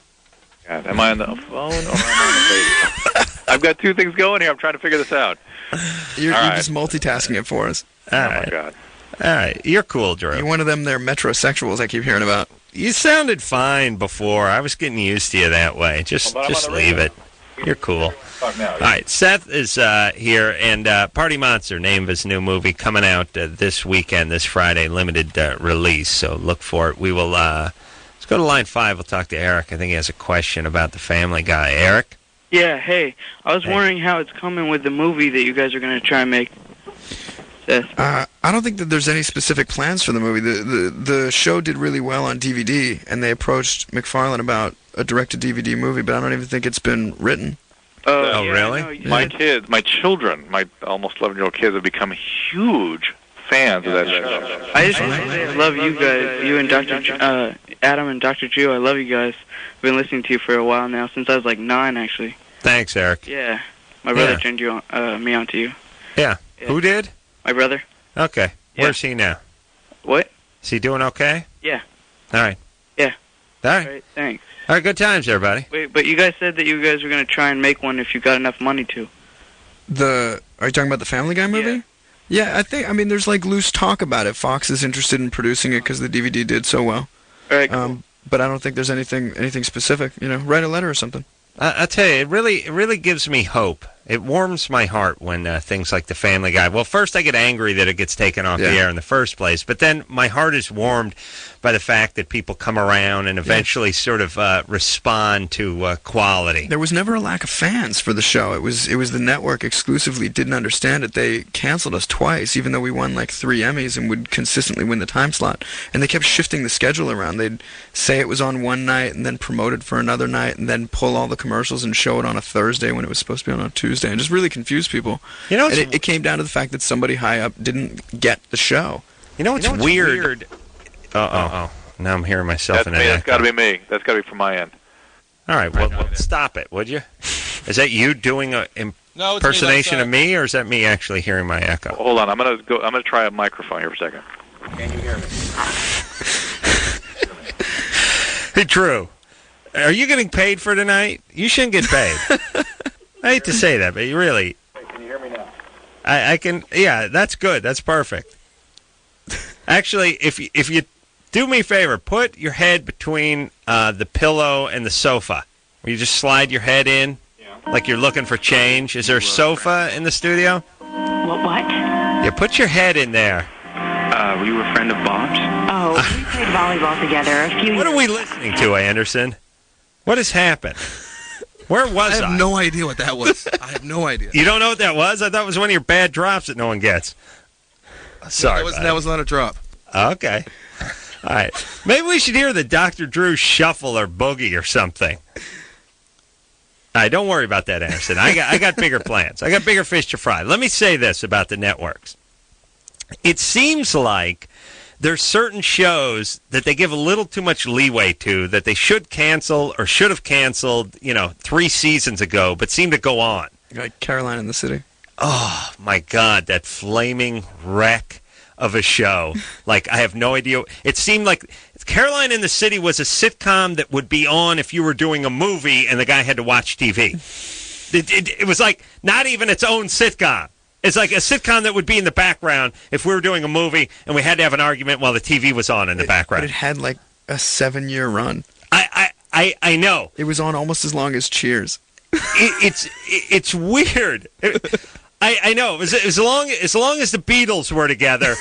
God, am I on the phone or am I on the radio? I've got 2 things going here. I'm trying to figure this out. You're just multitasking it for us. My God. All right. You're cool, Drew. You're one of them there metrosexuals I keep hearing about. You sounded fine before. I was getting used to you that way. Just leave it. You're cool. All right, Seth is here, and Party Monster, name of his new movie, coming out this weekend, this Friday, limited release, so look for it. We will, let's go to line 5. We'll talk to Eric. I think he has a question about the Family Guy. Eric? Yeah, hey. I was wondering how it's coming with the movie that you guys are going to try and make. Seth? I don't think that there's any specific plans for the movie. The show did really well on DVD, and they approached McFarlane about a direct-to-DVD movie, but I don't even think it's been written. Really? My kids, my children, my almost 11-year-old kids have become huge fans of that show. I just want to say I love you guys, you and Dr. Adam and Dr. Drew. I love you guys. I've been listening to you for a while now, since I was like 9, actually. Thanks, Eric. Yeah. My brother turned you on, me on to you. Yeah. Who did? My brother. Okay. Where's he now? What? Is he doing okay? Yeah. All right. Yeah. All right. Right, thanks. All right, good times, everybody. Wait, but you guys said that you guys were going to try and make one if you got enough money to. Are you talking about the Family Guy movie? Yeah, I mean, there's like loose talk about it. Fox is interested in producing it because the DVD did so well. All right, cool. But I don't think there's anything specific. Write a letter or something. I tell you, it really gives me hope. It warms my heart when things like The Family Guy. Well, first I get angry that it gets taken off the air in the first place, but then my heart is warmed by the fact that people come around and eventually sort of respond to quality. There was never a lack of fans for the show. It was the network exclusively didn't understand it. They canceled us twice, even though we won like 3 Emmys and would consistently win the time slot. And they kept shifting the schedule around. They'd say it was on one night and then promote it for another night and then pull all the commercials and show it on a Thursday when it was supposed to be on a Tuesday, and just really confused people. And it came down to the fact that somebody high up didn't get the show. What's weird? Now I'm hearing myself. That's got to be me. That's got to be from my end. All right, well, stop it, would you? Is that you doing an impersonation of me, or is that me actually hearing my echo? Hold on, I'm gonna try a microphone here for a second. Can you hear me? Hey, Drew, are you getting paid for tonight? You shouldn't get paid. I hate to say that, but you really. Wait, can you hear me now? I can. Yeah, that's good. That's perfect. Actually, if you do me a favor, put your head between the pillow and the sofa. Where you just slide your head in, like you're looking for change. Is there a sofa in the studio? What? Yeah, put your head in there. Were you a friend of Bob's? Oh, we played volleyball together a few What are we listening to, Anderson? What has happened? Where was I? I have no idea what that was. I have no idea. You don't know what that was? I thought it was one of your bad drops that no one gets. Sorry. That was not a drop. Okay. All right. Maybe we should hear the Dr. Drew shuffle or boogie or something. All right, don't worry about that, Anderson. I got bigger plans. I got bigger fish to fry. Let me say this about the networks. It seems like there's certain shows that they give a little too much leeway to that they should cancel or should have canceled, 3 seasons ago, but seem to go on. Like Caroline in the City. Oh, my God, that flaming wreck of a show. Like, I have no idea. It seemed like Caroline in the City was a sitcom that would be on if you were doing a movie and the guy had to watch TV. It was like not even its own sitcom. It's like a sitcom that would be in the background if we were doing a movie and we had to have an argument while the TV was on in the background. But it had like a 7-year run. I know. It was on almost as long as Cheers. It's weird. I know. As long as the Beatles were together,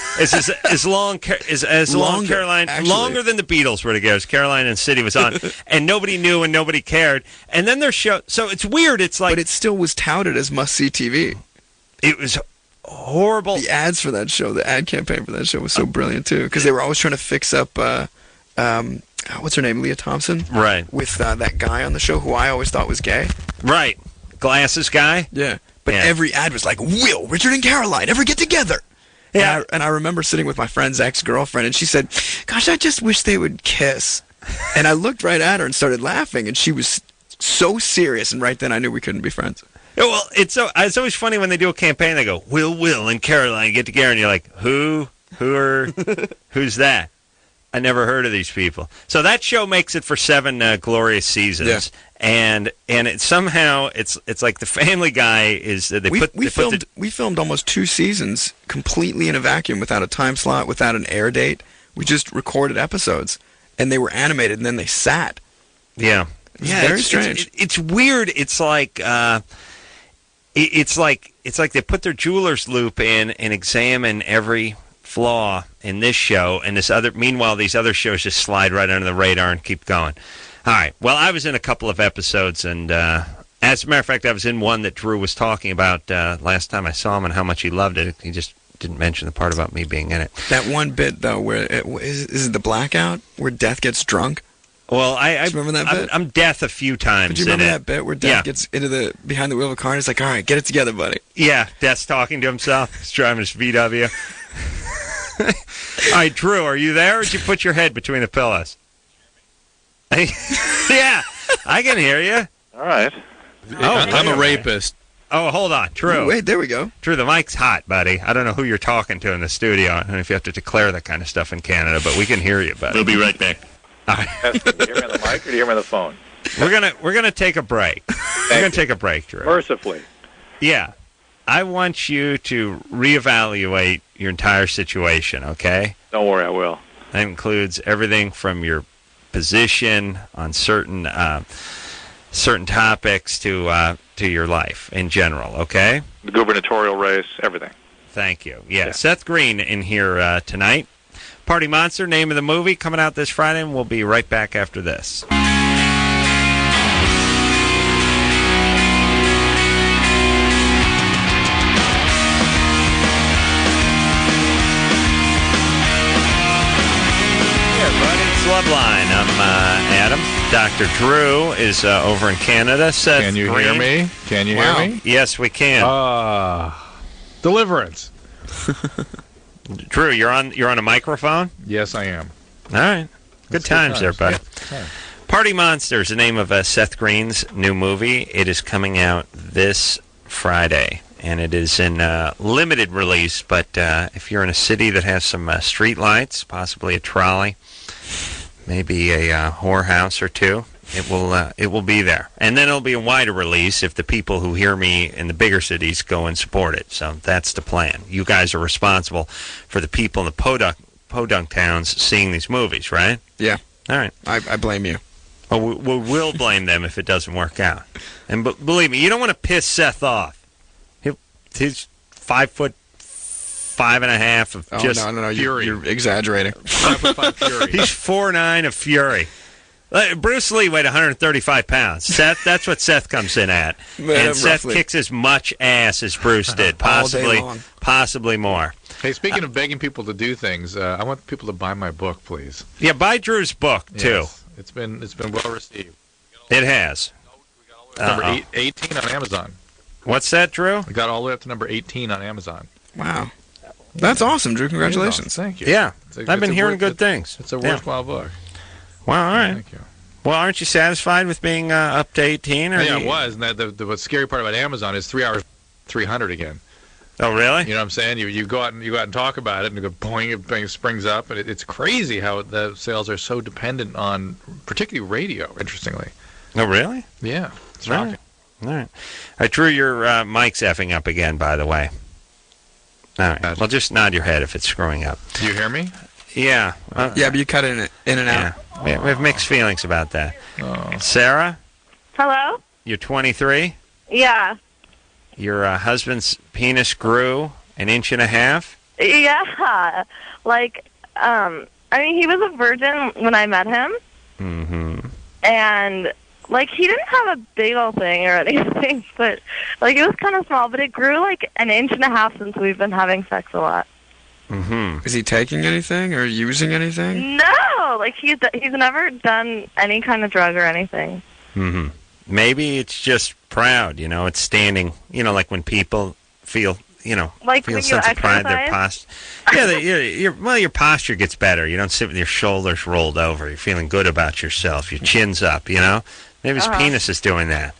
longer than the Beatles were together, as Caroline and City was on, and nobody knew and nobody cared. And then their show. So it's weird. It's like, but it still was touted as must-see TV. It was horrible. The ads for that show, the ad campaign for that show was so brilliant too, because they were always trying to fix up. What's her name, Leah Thompson? Right. With that guy on the show who I always thought was gay. Right. Glasses guy. Yeah. But every ad was like, will Richard and Caroline ever get together? Yeah. And I remember sitting with my friend's ex-girlfriend, and she said, gosh, I just wish they would kiss. And I looked right at her and started laughing, and she was so serious, and right then I knew we couldn't be friends. Yeah, well, it's always funny when they do a campaign, they go, Will and Caroline get together, and you're like, who's that? I never heard of these people. So that show makes it for 7 glorious seasons, and it somehow it's like the Family Guy is we filmed almost 2 seasons completely in a vacuum without a time slot, without an air date. We just recorded episodes, and they were animated, and then they sat. Yeah, it's very strange. It's weird. It's like it's like they put their jeweler's loop in and examine every flaw in this show, and meanwhile these other shows just slide right under the radar and keep going. All right, well, I was in a couple of episodes, and as a matter of fact, I was in one that Drew was talking about last time I saw him and how much he loved it. He just didn't mention the part about me being in it. That one bit, though, where is it the blackout where Death gets drunk? Well, I remember that bit? I'm Death a few times. But do you remember that bit where Death gets into behind the wheel of a car and he's like, all right, get it together, buddy. Yeah, Death's talking to himself. He's driving his VW. All right, Drew, are you there, or did you put your head between the pillows? Yeah, I can hear you. All right. I'm a rapist. Oh, hold on, Drew. Ooh, wait, there we go. Drew, the mic's hot, buddy. I don't know who you're talking to in the studio. I don't know if you have to declare that kind of stuff in Canada, but we can hear you, buddy. We'll be right back. All right. Testing. Do you hear me on the mic or do you hear me on the phone? We're gonna take a break. We're gonna take a break, Drew. Mercifully. Yeah. I want you to reevaluate your entire situation, okay? Don't worry, I will. That includes everything from your position on certain topics to your life in general, okay? The gubernatorial race, everything. Thank you. Yeah, Seth Green in here tonight. Party Monster, name of the movie, coming out this Friday, and we'll be right back after this. LoveLine. I'm Adam. Dr. Drew is over in Canada. Seth Can you Green. hear me? Can you hear me? Yes, we can. Deliverance. Drew, you're on a microphone? Yes, I am. All right. Good times there, buddy. Yeah. Party Monsters, the name of Seth Green's new movie. It is coming out this Friday, and it is in limited release, but if you're in a city that has some street lights, possibly a trolley, maybe a whorehouse or two, it will be there. And then it'll be a wider release if the people who hear me in the bigger cities go and support it. So that's the plan. You guys are responsible for the people in the podunk towns seeing these movies, right? Yeah. All right. I blame you. Well, we'll blame them if it doesn't work out. And believe me, you don't want to piss Seth off. He's 5'5.5" of just no, fury. You're exaggerating. 5'5" fury. He's 4'9" of fury. Bruce Lee weighed 135 pounds. Seth, that's what Seth comes in at. And Seth kicks as much ass as Bruce did, possibly more. Hey, speaking of begging people to do things, I want people to buy my book, please. Yeah, buy Drew's book too. Yes. It's been well received. It has. Number 18 on Amazon. What's that, Drew? We got all the way up to number 18 on Amazon. Wow. That's awesome, Drew. Congratulations. Thank you. Yeah. I've been hearing good things. It's a worthwhile book. Well, all right. Thank you. Well, aren't you satisfied with being up to 18? Or Yeah, it was. And the scary part about Amazon is 3 hours, 300 again. Oh, really? You know what I'm saying? You go out and talk about it, and you go boing, it springs up, and it's crazy how the sales are so dependent on, particularly radio. Interestingly. Oh, really? Yeah, it's shocking. All right. Drew, your mic's effing up again, by the way. All right. Well, just nod your head if it's screwing up. Do you hear me? Yeah. Yeah, but you cut in and out. We have mixed feelings about that. Oh. Sarah? Hello? You're 23? Yeah. Your husband's penis grew 1.5 inches? Yeah. Like, I mean, he was a virgin when I met him. Mm-hmm. And, like, he didn't have a big old thing or anything, but, like, it was kind of small, but it grew, like, 1.5 inches since we've been having sex a lot. Mm-hmm. Is he taking anything or using anything? No! Like, he's never done any kind of drug or anything. Mm-hmm. Maybe it's just proud, it's standing, like when people feel, like feel when a sense you of pride, their exercise? posture. Yeah, your posture gets better. You don't sit with your shoulders rolled over. You're feeling good about yourself. Your chin's up, Maybe his penis is doing that.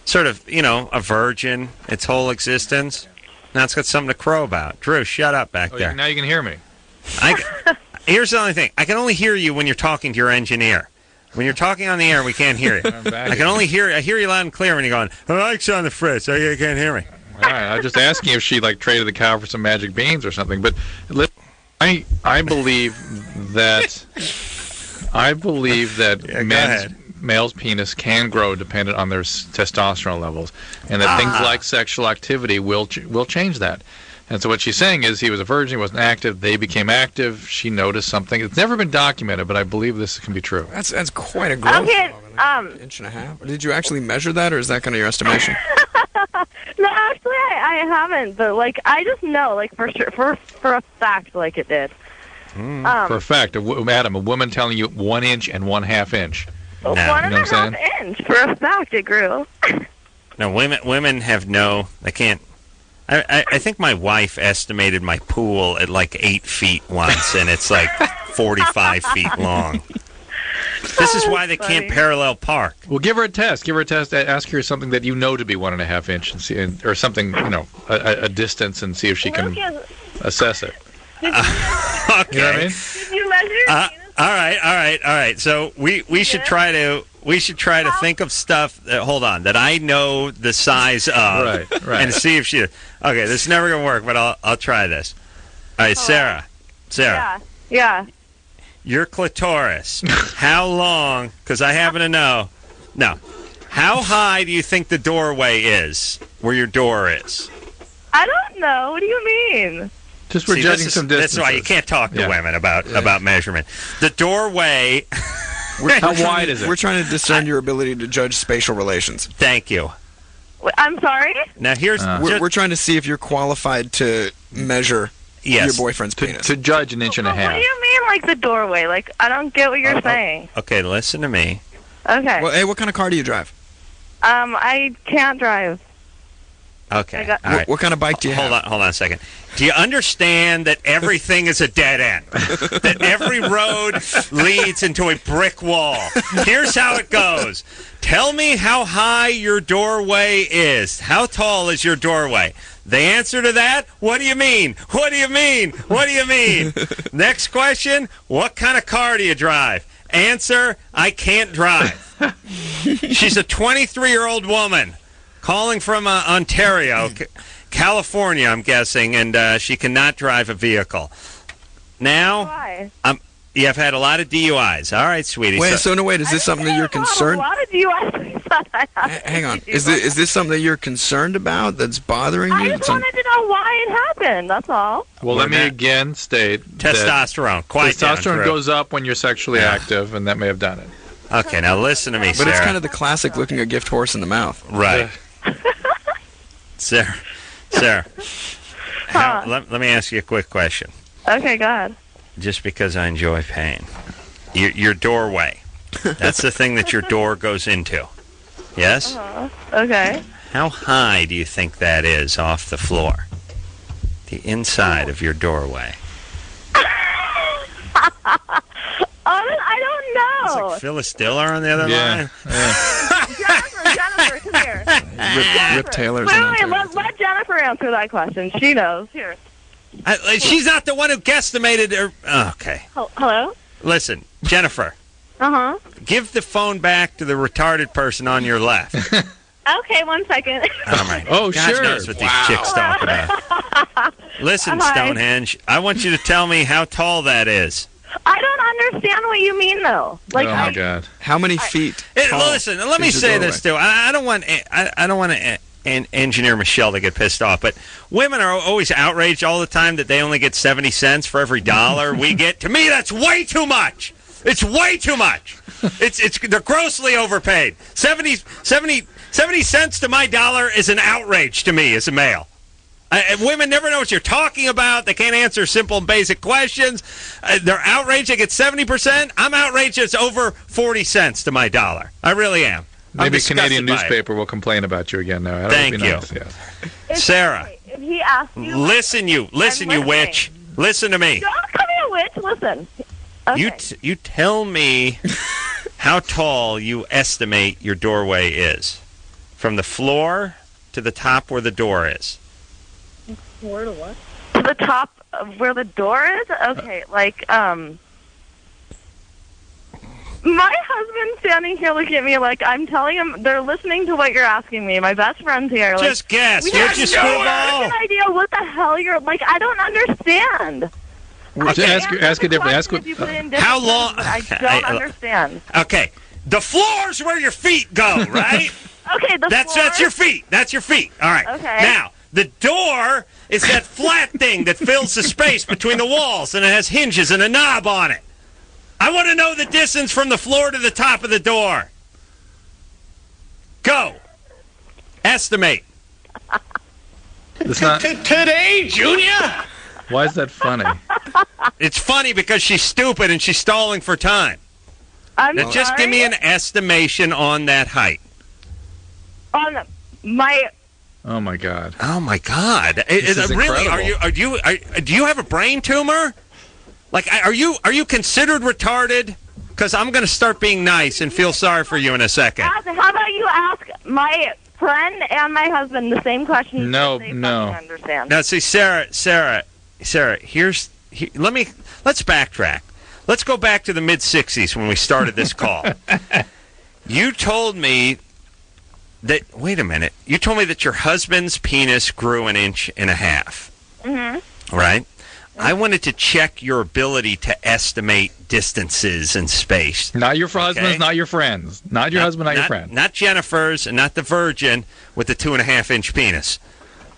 Sort of, a virgin, its whole existence. Now it's got something to crow about. Drew, shut up back there. Now you can hear me. Here's the only thing. I can only hear you when you're talking to your engineer. When you're talking on the air, we can't hear you. I can only hear you loud and clear when you're going, Mike's on the fritz. You can't hear me. All right, I was just asking if she traded the cow for some magic beans or something. But I believe that male's penis can grow dependent on their testosterone levels, and that things like sexual activity will change that. And so what she's saying is he was a virgin, he wasn't active, they became active, she noticed something. It's never been documented, but I believe this can be true. That's quite a growth. Okay, 1.5 inches. Did you actually measure that, or is that kind of your estimation? No, actually, I haven't, but, like, I just know, like, for sure, for a fact, like, it did. For a fact, Adam, a woman telling you 1 inch and 1/2 inch. No. 1.5 inch. For a fact, it grew. No, women have they can't. I think my wife estimated my pool at like 8 feet once, and it's like 45 feet long. This is why they can't parallel park. Well, give her a test. Ask her something that you know to be 1.5 inch, and see, or something, a distance, and see if she can assess it. Okay. You know what I mean? Did you measure your penis All right. So we should try to think of stuff. Hold on, that I know the size of, right, and see if she. Okay, this is never gonna work, but I'll try this. All right, Sarah. Yeah. Your clitoris. How long? Because I happen to know. No. How high do you think the doorway is? Where your door is? I don't know. What do you mean? Just we're judging some distances. That's why you can't talk to women about measurement. The doorway. How wide is it? We're trying to discern your ability to judge spatial relations. Thank you. I'm sorry? Now here's we're trying to see if you're qualified to measure your boyfriend's penis. To judge an inch and a half. What do you mean, like the doorway? Like, I don't get what you're saying. Okay, listen to me. Okay. Well, hey, what kind of car do you drive? I can't drive. Okay. All right. What kind of bike do you have? Hold on a second. Do you understand that everything is a dead end? That every road leads into a brick wall? Here's how it goes. Tell me how high your doorway is. How tall is your doorway? The answer to that, what do you mean? What do you mean? What do you mean? Next question, what kind of car do you drive? Answer, I can't drive. She's a 23-year-old woman calling from Ontario, California, I'm guessing, and she cannot drive a vehicle. Now, you have had a lot of DUIs. All right, sweetie. Wait, is this something that you're concerned? A lot of DUIs. Hang on. Is this something that you're concerned about? That's bothering you? I just wanted to know why it happened. That's all. Well, let me again state testosterone. Testosterone goes up when you're sexually active, and that may have done it. Okay, now listen to me, Sarah. But it's kind of the classic looking a gift horse in the mouth. Right. Sarah. Let me ask you a quick question. Okay, go ahead. Just because I enjoy pain. Your doorway. That's the thing that your door goes into. Yes? Okay. How high do you think that is off the floor? The inside of your doorway. I don't know. It's like Phyllis Diller on the other line. Jennifer, come here. Rip Taylor's Wait, let Jennifer answer that question. She knows. Here. She's not the one who guesstimated her. Okay. Hello? Listen, Jennifer. Uh-huh. Give the phone back to the retarded person on your left. Okay, 1 second. All right. Oh, God sure. knows what these chicks talk about. Listen, Stonehenge, I want you to tell me how tall that is. I don't understand what you mean, though. Like, oh my God! How many feet? Listen, let me say this too. I don't want to engineer Michelle to get pissed off, but women are always outraged all the time that they only get 70 cents for every dollar we get. To me, that's way too much. It's way too much. They're grossly overpaid. 70 cents to my dollar is an outrage to me as a male. Women never know what you're talking about. They can't answer simple and basic questions. They're outraged. They get 70%. I'm outraged. It's over 40 cents to my dollar. I really am. Maybe a Canadian newspaper will complain about you again now. Thank you. Nice. Yeah. Sarah. If he asks you... Listen, you witch. Listen to me. Don't call me a witch. Listen. Okay. You tell me how tall you estimate your doorway is. From the floor to the top where the door is. Floor to what? To the top of where the door is? Okay, my husband's standing here looking at me like I'm telling him they're listening to what you're asking me. My best friend's here. Like, just guess. Would you screwball? I have an idea what the hell you're like. I don't understand. Ask it differently. How long? I don't understand. Okay, the floor's where your feet go, right? Okay, that's your feet. That's your feet. All right. Okay. Now the door is that flat thing that fills the space between the walls, and it has hinges and a knob on it. I want to know the distance from the floor to the top of the door. Go. Estimate. Today, Junior? Why is that funny? It's funny because she's stupid and she's stalling for time. Now just give me an estimation on that height. On my... Oh my God! Oh my God! This is really? incredible. Do you have a brain tumor? Like, are you considered retarded? Because I'm going to start being nice and feel sorry for you in a second. How about you ask my friend and my husband the same question? No. Understand. Now, see, Sarah. Let's backtrack. let's go back to the mid-'60s when we started this call. You told me that, wait a minute, you told me that your husband's penis grew 1.5 inches. Mm-hmm. Right? I wanted to check your ability to estimate distances in space. Not your husband's, not your friends. Not your husband, not your friend. Not Jennifer's and not the virgin with the 2.5-inch penis.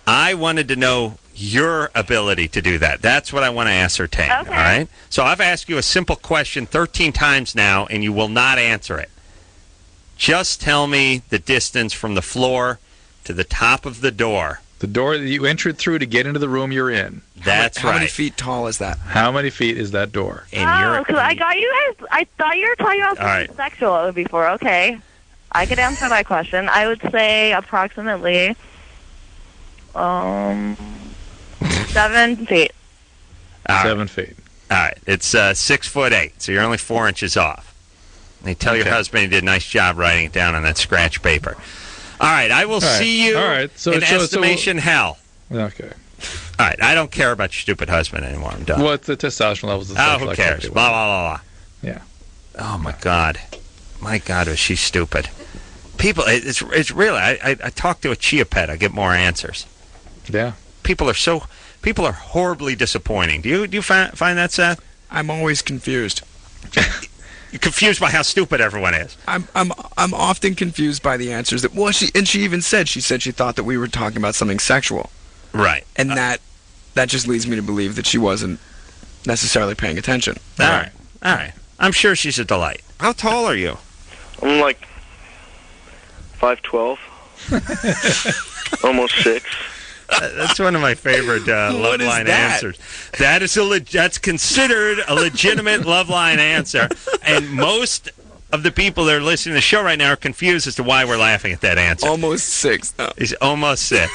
I wanted to know your ability to do that. That's what I want to ascertain. Okay. All right? So I've asked you a simple question 13 times now, and you will not answer it. Just tell me the distance from the floor to the top of the door. The door that you entered through to get into the room you're in. That's How right. many feet tall is that? How many feet is that door? And because I got you guys. I thought you were talking about something sexual before. Okay, I could answer that question. I would say approximately 7 feet. 7 feet. All right. It's 6'8", so you're only 4 inches off. And you tell your husband he did a nice job writing it down on that scratch paper. All right. I will see you in estimation hell. Okay. All right. I don't care about your stupid husband anymore. I'm done. What's the testosterone levels? Who cares? Blah, blah, blah, blah. Yeah. Oh, my God. My God, was she stupid. People, it's really, I talk to a chia pet, I get more answers. Yeah. People are horribly disappointing. Do you find that, Seth? I'm always confused. You're confused by how stupid everyone is. I'm often confused by the answers that. Well, she even said she thought that we were talking about something sexual. Right. And that just leads me to believe that she wasn't necessarily paying attention. All right. I'm sure she's a delight. How tall are you? I'm like 5'12", almost 6. That's one of my favorite LoveLine answers. That is that's considered a legitimate LoveLine answer, and most of the people that are listening to the show right now are confused as to why we're laughing at that answer. Almost 6. No. He's almost 6.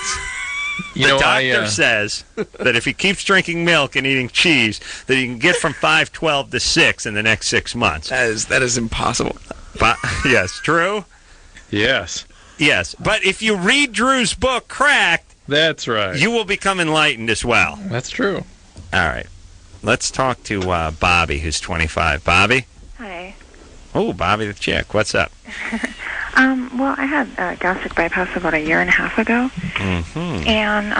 The doctor says that if he keeps drinking milk and eating cheese, that he can get from 5'12" to 6 in the next 6 months. That is impossible. But, yes, true? Yes. Yes, but if you read Drew's book, Cracked, that's right, you will become enlightened as well. That's true. All right. Let's talk to Bobby, who's 25. Bobby? Hi. Oh, Bobby the chick. What's up? Well, I had gastric bypass about 1.5 years ago, Mm-hmm. and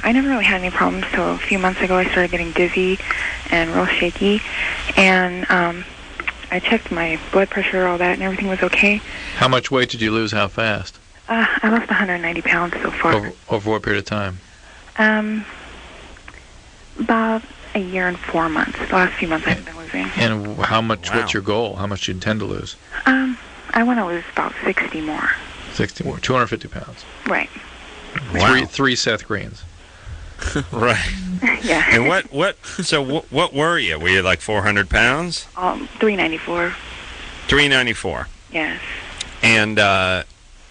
I never really had any problems till a few months ago. I started getting dizzy and real shaky, and I checked my blood pressure, all that, and everything was okay. How much weight did you lose? How fast? I lost 190 pounds so far. Over what period of time? About 1 year and 4 months. The last few months I've been losing. And how much? Wow. What's your goal? How much do you intend to lose? I want to lose about 60 more. 60 more. 250 pounds. Right. Wow. Three Seth Greens. Right. Yeah. And what were you? Were you like 400 pounds? 394. 394. Yes. And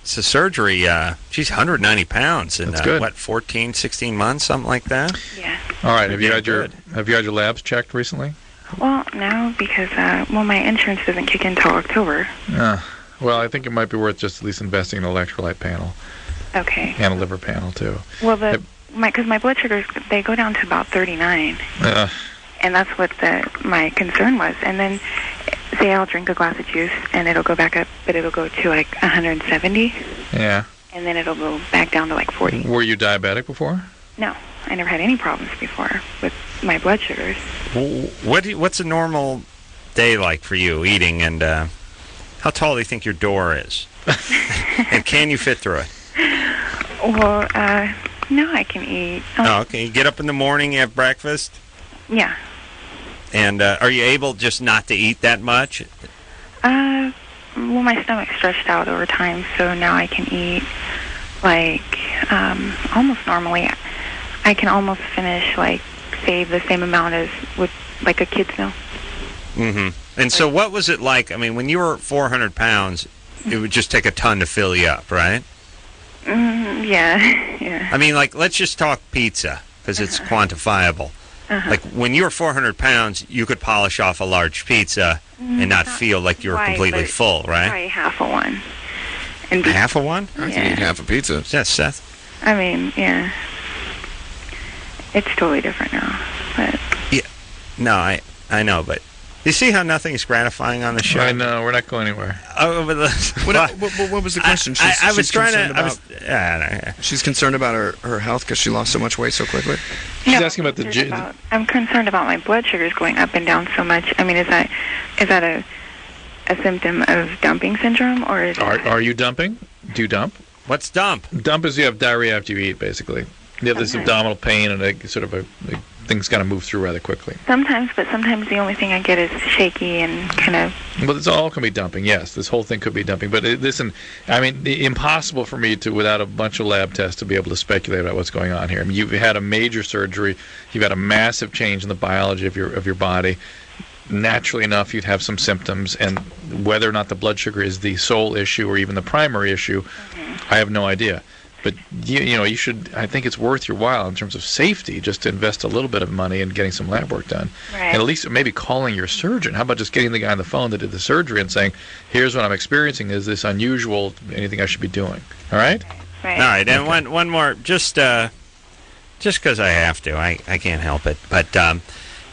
so surgery, she's 190 pounds in, That's good. 14, 16 months, something like that? Yeah. All right. Have you had your labs checked recently? Well, no, because my insurance doesn't kick in until October. Well, I think it might be worth just at least investing in an electrolyte panel. Okay. And a liver panel too. Well, because my blood sugars, they go down to about 39, and that's what my concern was. And then, say I'll drink a glass of juice, and it'll go back up, but it'll go to like 170. Yeah. And then it'll go back down to like 40. Were you diabetic before? No, I never had any problems before with my blood sugars. What's a normal day like for you eating, and how tall do you think your door is? And can you fit through it? Well, no, I can eat. Oh, okay. You get up in the morning, you have breakfast? Yeah. And are you able just not to eat that much? Well, my stomach's stretched out over time, so now I can eat, like, almost normally. I can almost finish, like, say, the same amount as with, like, a kid's meal. Mm-hmm. And so what was it like? I mean, when you were 400 pounds, it would just take a ton to fill you up, right? Yeah. I mean, like, let's just talk pizza, because it's quantifiable. Like, when you were 400 pounds, you could polish off a large pizza and not feel like you were completely full, right? Probably half of one. Half of one? I can eat half a pizza. Yes, Seth. I mean, yeah. It's totally different now. But yeah. No, I know, but you see how nothing is gratifying on the show? I know. We're not going anywhere. Oh, but what was the question? I was trying to. She's concerned about her health because she lost so much weight so quickly. She's asking about the. I'm concerned about my blood sugars going up and down so much. I mean, is that a symptom of dumping syndrome, or is are you dumping? Do you dump? What's dump? Dump is you have diarrhea after you eat, basically. You have this abdominal pain, and things kind of move through rather quickly. Sometimes, but sometimes the only thing I get is shaky and kind of. Well, this all can be dumping. Yes, this whole thing could be dumping. But listen, I mean, impossible for me to, without a bunch of lab tests, to be able to speculate about what's going on here. I mean, you've had a major surgery. You've had a massive change in the biology of your body. Naturally enough, you'd have some symptoms, and whether or not the blood sugar is the sole issue or even the primary issue, I have no idea. But you should. I think it's worth your while in terms of safety, just to invest a little bit of money in getting some lab work done, and at least maybe calling your surgeon. How about just getting the guy on the phone that did the surgery and saying, "Here's what I'm experiencing. Is this unusual? Anything I should be doing?" All right. Right. All right. And one more, just because I have to, I can't help it, but.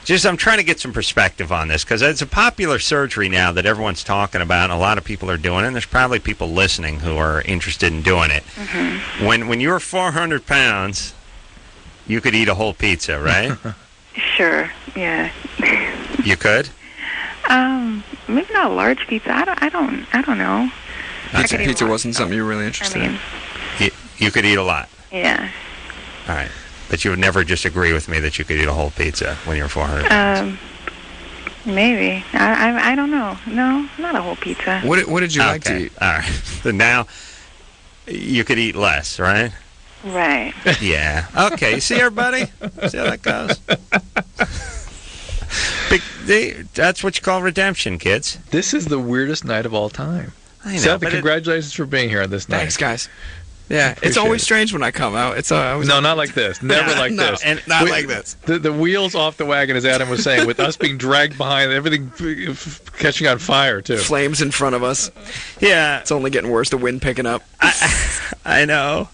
I'm trying to get some perspective on this because it's a popular surgery now that everyone's talking about, and a lot of people are doing it, and there's probably people listening who are interested in doing it. Mm-hmm. When you were 400 pounds, you could eat a whole pizza, right? Sure, yeah. You could? Maybe not a large pizza. I don't know. Pizza wasn't something you were really interested in? You could eat a lot? Yeah. All right. But you would never just agree with me that you could eat a whole pizza when you're 400 pounds? Maybe. I don't know. No, not a whole pizza. What did you like to eat? All right. So now you could eat less, right? Right. Yeah. Okay. See, everybody? See how that goes? That's what you call redemption, kids. This is the weirdest night of all time. I know. Seth, congratulations for being here on this night. Thanks, guys. Yeah, it's always strange when I come out. It's no, not like this. Never like this. And not like this. The wheels off the wagon, as Adam was saying, with us being dragged behind, everything catching on fire too. Flames in front of us. Yeah, it's only getting worse. The wind picking up. I know.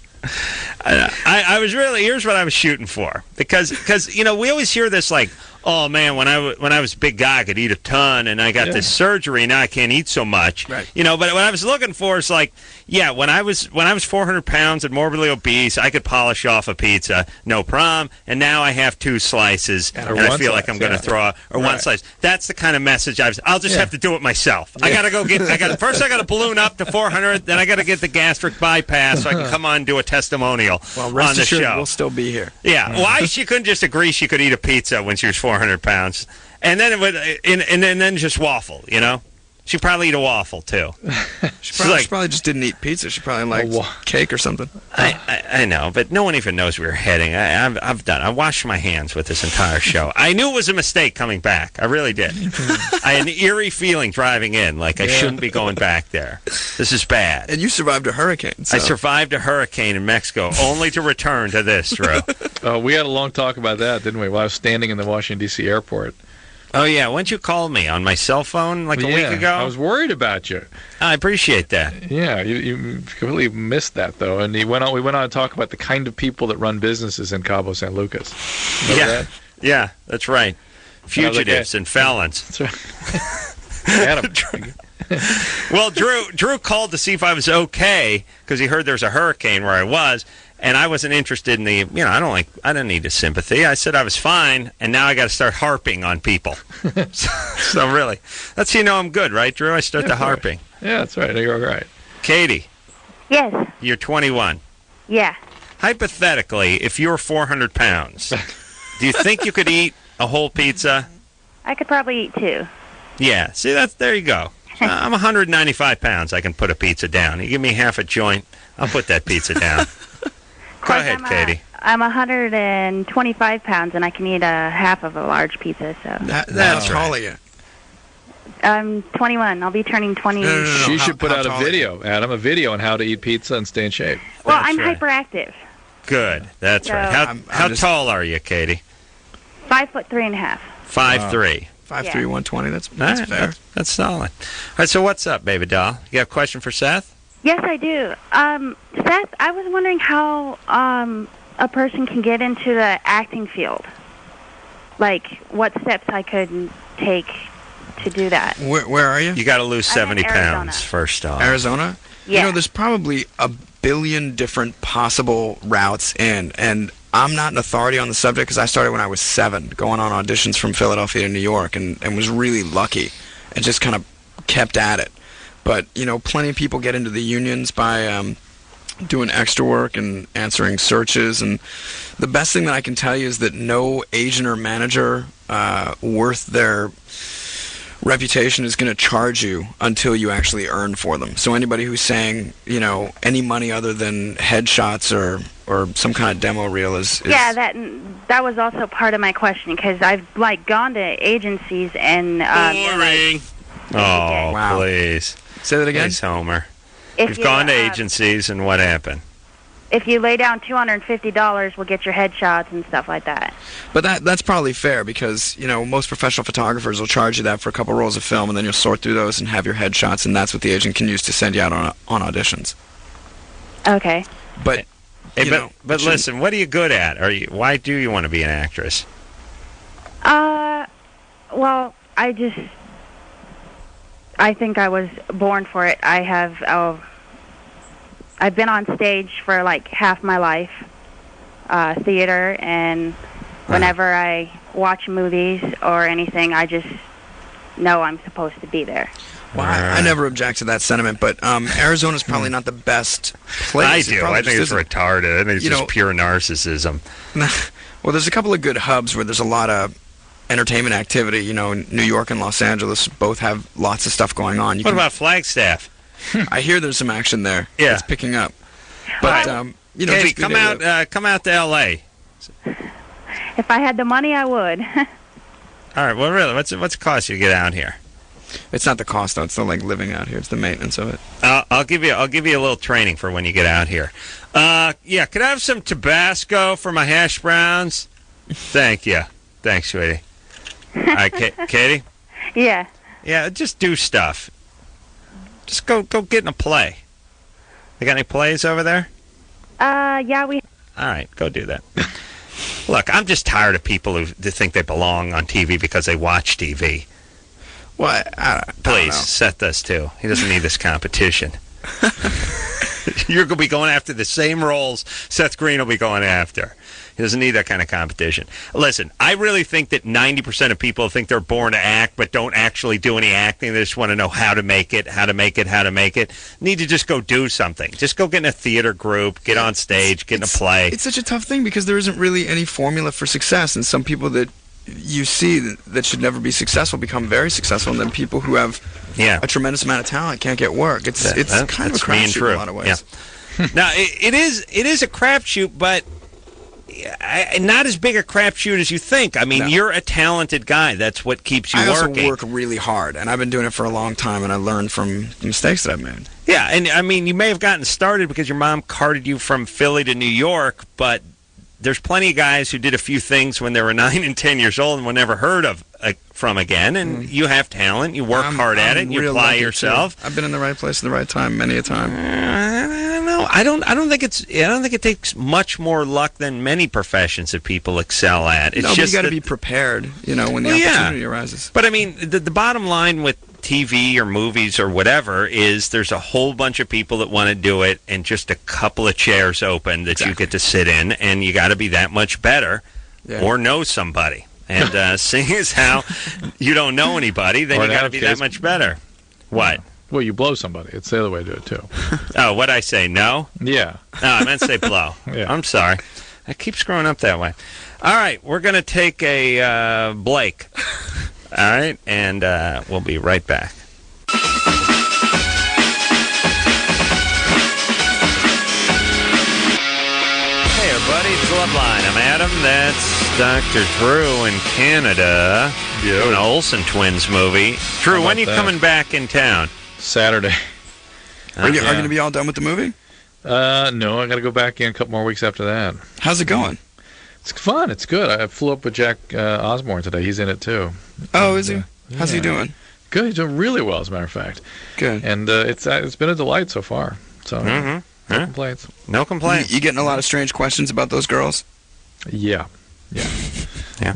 I was really. Here's what I was shooting for, because we always hear this like, oh man, when I was a big guy, I could eat a ton, and I got this surgery, now I can't eat so much. Right. But what I was looking for is like, yeah, when I was 400 pounds and morbidly obese, I could polish off a pizza, no problem. And now I have 2 slices, and I feel like I'm going to throw one slice. That's the kind of message I'll just have to do it myself. Yeah. I got to go get. First I got to balloon up to 400, then I got to get the gastric bypass so I can come on and do a testimonial on the show. We'll still be here. Yeah. Why she couldn't just agree she could eat a pizza when she was 400 pounds, and then it would, and then just waffle, She'd probably eat a waffle too. She probably just didn't eat pizza. She probably liked cake or something. I know, but no one even knows we were heading. I washed my hands with this entire show. I knew it was a mistake coming back. I really did. I had an eerie feeling driving in, like I shouldn't be going back there. This is bad. And you survived a hurricane. So. I survived a hurricane in Mexico, only to return to this, Drew. We had a long talk about that, didn't we? While I was standing in the Washington, D.C. airport. Oh, yeah. When'd you call me? On my cell phone a week ago? I was worried about you. I appreciate that. Yeah, you completely missed that, though. And we went on to talk about the kind of people that run businesses in Cabo San Lucas. Remember that? Yeah, that's right. Fugitives and felons. That's right. Adam. Well, Drew called to see if I was okay because he heard there's a hurricane where I was. And I wasn't interested in the, I didn't need his sympathy. I said I was fine, and now I got to start harping on people. so really, that's I'm good, right, Drew? I start the harping. Yeah, that's right. You're all right. Katie. Yes. You're 21. Yeah. Hypothetically, if you're 400 pounds, do you think you could eat a whole pizza? I could probably eat 2. Yeah. See, there you go. I'm 195 pounds. I can put a pizza down. You give me half a joint, I'll put that pizza down. Go ahead, Katie. I'm 125 pounds, and I can eat a half of a large pizza. So that's right. How tall are you? I'm 21. I'll be turning 20. No. She should put out a video, Adam, a video on how to eat pizza and stay in shape. Well, I'm hyperactive. Good. That's right. How tall are you, Katie? 5'3.5". 5'3". 5'3", 120. That's fair. That's solid. All right, so what's up, baby doll? You got a question for Seth? Yes, I do. Seth, I was wondering how a person can get into the acting field. Like, what steps I could take to do that. Where are you? You got to lose I'm 70 in Arizona. pounds first off. Arizona? Yeah. You know, there's probably a billion different possible routes in, and I'm not an authority on the subject because I started when I was 7, going on auditions from Philadelphia to New York, and was really lucky and just kind of kept at it. But, you know, plenty of people get into the unions by doing extra work and answering searches, and the best thing that I can tell you is that no agent or manager worth their reputation is going to charge you until you actually earn for them. So anybody who's saying, you know, any money other than headshots or some kind of demo reel is Yeah, that was also part of my question, because I've like gone to agencies and Boring. Oh, Wow. please. Say that again? Please, Homer. If You've you, gone to agencies, and what happened? if you lay down $250, we'll get your headshots and stuff like that. But that's probably fair because, you know, most professional photographers will charge you that for a couple rolls of film, and then you'll sort through those and have your headshots, and that's what the agent can use to send you out on auditions. Okay. But Hey, you know, but listen, what are you good at? Why do you want to be an actress? Well, I think I was born for it. I've been on stage for like half my life, theater, and whenever I watch movies or anything, I just know I'm supposed to be there. Well, I never object to that sentiment, but Arizona's probably not the best place. I do. I think it's retarded. I think it's just pure narcissism. Well, there's a couple of good hubs where there's a lot of entertainment activity. You know, New York and Los Angeles both have lots of stuff going on. What about Flagstaff? I hear there's some action there. Yeah. It's picking up. But, you know, Katie, just being able to- come out to L.A. If I had the money, I would. All right. Well, really, what's it cost you to get out here? It's not the cost, though. It's the living out here. It's the maintenance of it. I'll give you a little training for when you get out here. Yeah, could I have some Tabasco for my hash browns? Thank you. Thanks, sweetie. All right, Katie? Yeah. Yeah, just do stuff. Just go get in a play. They got any plays over there? Yeah, we... All right, go do that. Look, I'm just tired of people who think they belong on TV because they watch TV. Well, Please, Seth does too. He doesn't need this competition. You're going to be going after the same roles Seth Green will be going after. He doesn't need that kind of competition. Listen, I really think that 90% of people think they're born to act but don't actually do any acting. They just want to know how to make it. Need to just go do something. Just go get in a theater group, get on stage, get in a play. It's such a tough thing because there isn't really any formula for success, and some people that you see that should never be successful become very successful, and then people who have a tremendous amount of talent can't get work. It's kind of a crapshoot in a lot of ways. Yeah. Now, it is a crapshoot, but not as big a crapshoot as you think. I mean, you're a talented guy. That's what keeps you working. I also work really hard, and I've been doing it for a long time, and I learned from the mistakes that I've made. Yeah, and I mean, you may have gotten started because your mom carted you from Philly to New York, but there's plenty of guys who did a few things when they were 9 and 10 years old and were never heard of from again. And you have talent. You work hard at it. And you apply yourself. I've been in the right place at the right time many a time. I don't think it takes much more luck than many professions that people excel at. It's just you got to be prepared, you know, when the opportunity arises. But I mean, the bottom line with TV or movies or whatever is there's a whole bunch of people that want to do it and just a couple of chairs open that you get to sit in, and you got to be that much better or know somebody. And seeing as how you don't know anybody, then you got to be that much better. What? Well, you blow somebody. It's the other way to do it, too. Oh, what'd I say? No? Yeah. No, I meant to say blow. Yeah. I'm sorry. I keep screwing up that way. All right, we're going to take a Blake. All right, and we'll be right back. Hey, everybody, it's LoveLine. I'm Adam. That's Dr. Drew in Canada. Yeah. An Olsen twins movie. Drew, when are you coming back in town? Saturday. Are you going to be all done with the movie? No, I got to go back in a couple more weeks after that. How's it going? It's fun. It's good. I flew up with Jack Osborne today. He's in it, too. Oh, is he? How's he doing? Good. He's doing really well, as a matter of fact. Good. And it's been a delight so far. So no complaints. No complaints. You getting a lot of strange questions about those girls? Yeah.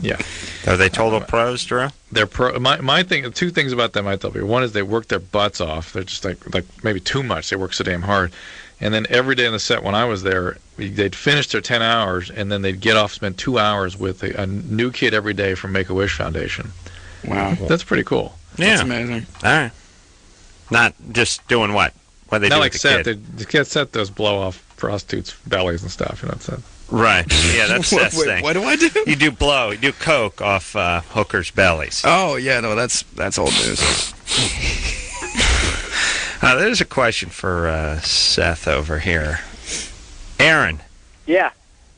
Yeah. Are they total pros, Drew? They're pro. My thing. Two things about them I tell people. One is they work their butts off. They're just like maybe too much. They work so damn hard. And then every day on the set when I was there, they'd finish their 10 hours, and then they'd get off, spend 2 hours with a new kid every day from Make-A-Wish Foundation. Wow. That's pretty cool. Yeah. That's amazing. All right. Not just doing what? What they Not do like with the Seth. kid. The kid Seth does blow off prostitutes' bellies and stuff. You know what I'm saying? Right. Yeah, that's Seth's thing. What do I do? You do blow. You do coke off hookers' bellies. Oh, yeah, no, that's old news. There's a question for Seth over here. Aaron. Yeah.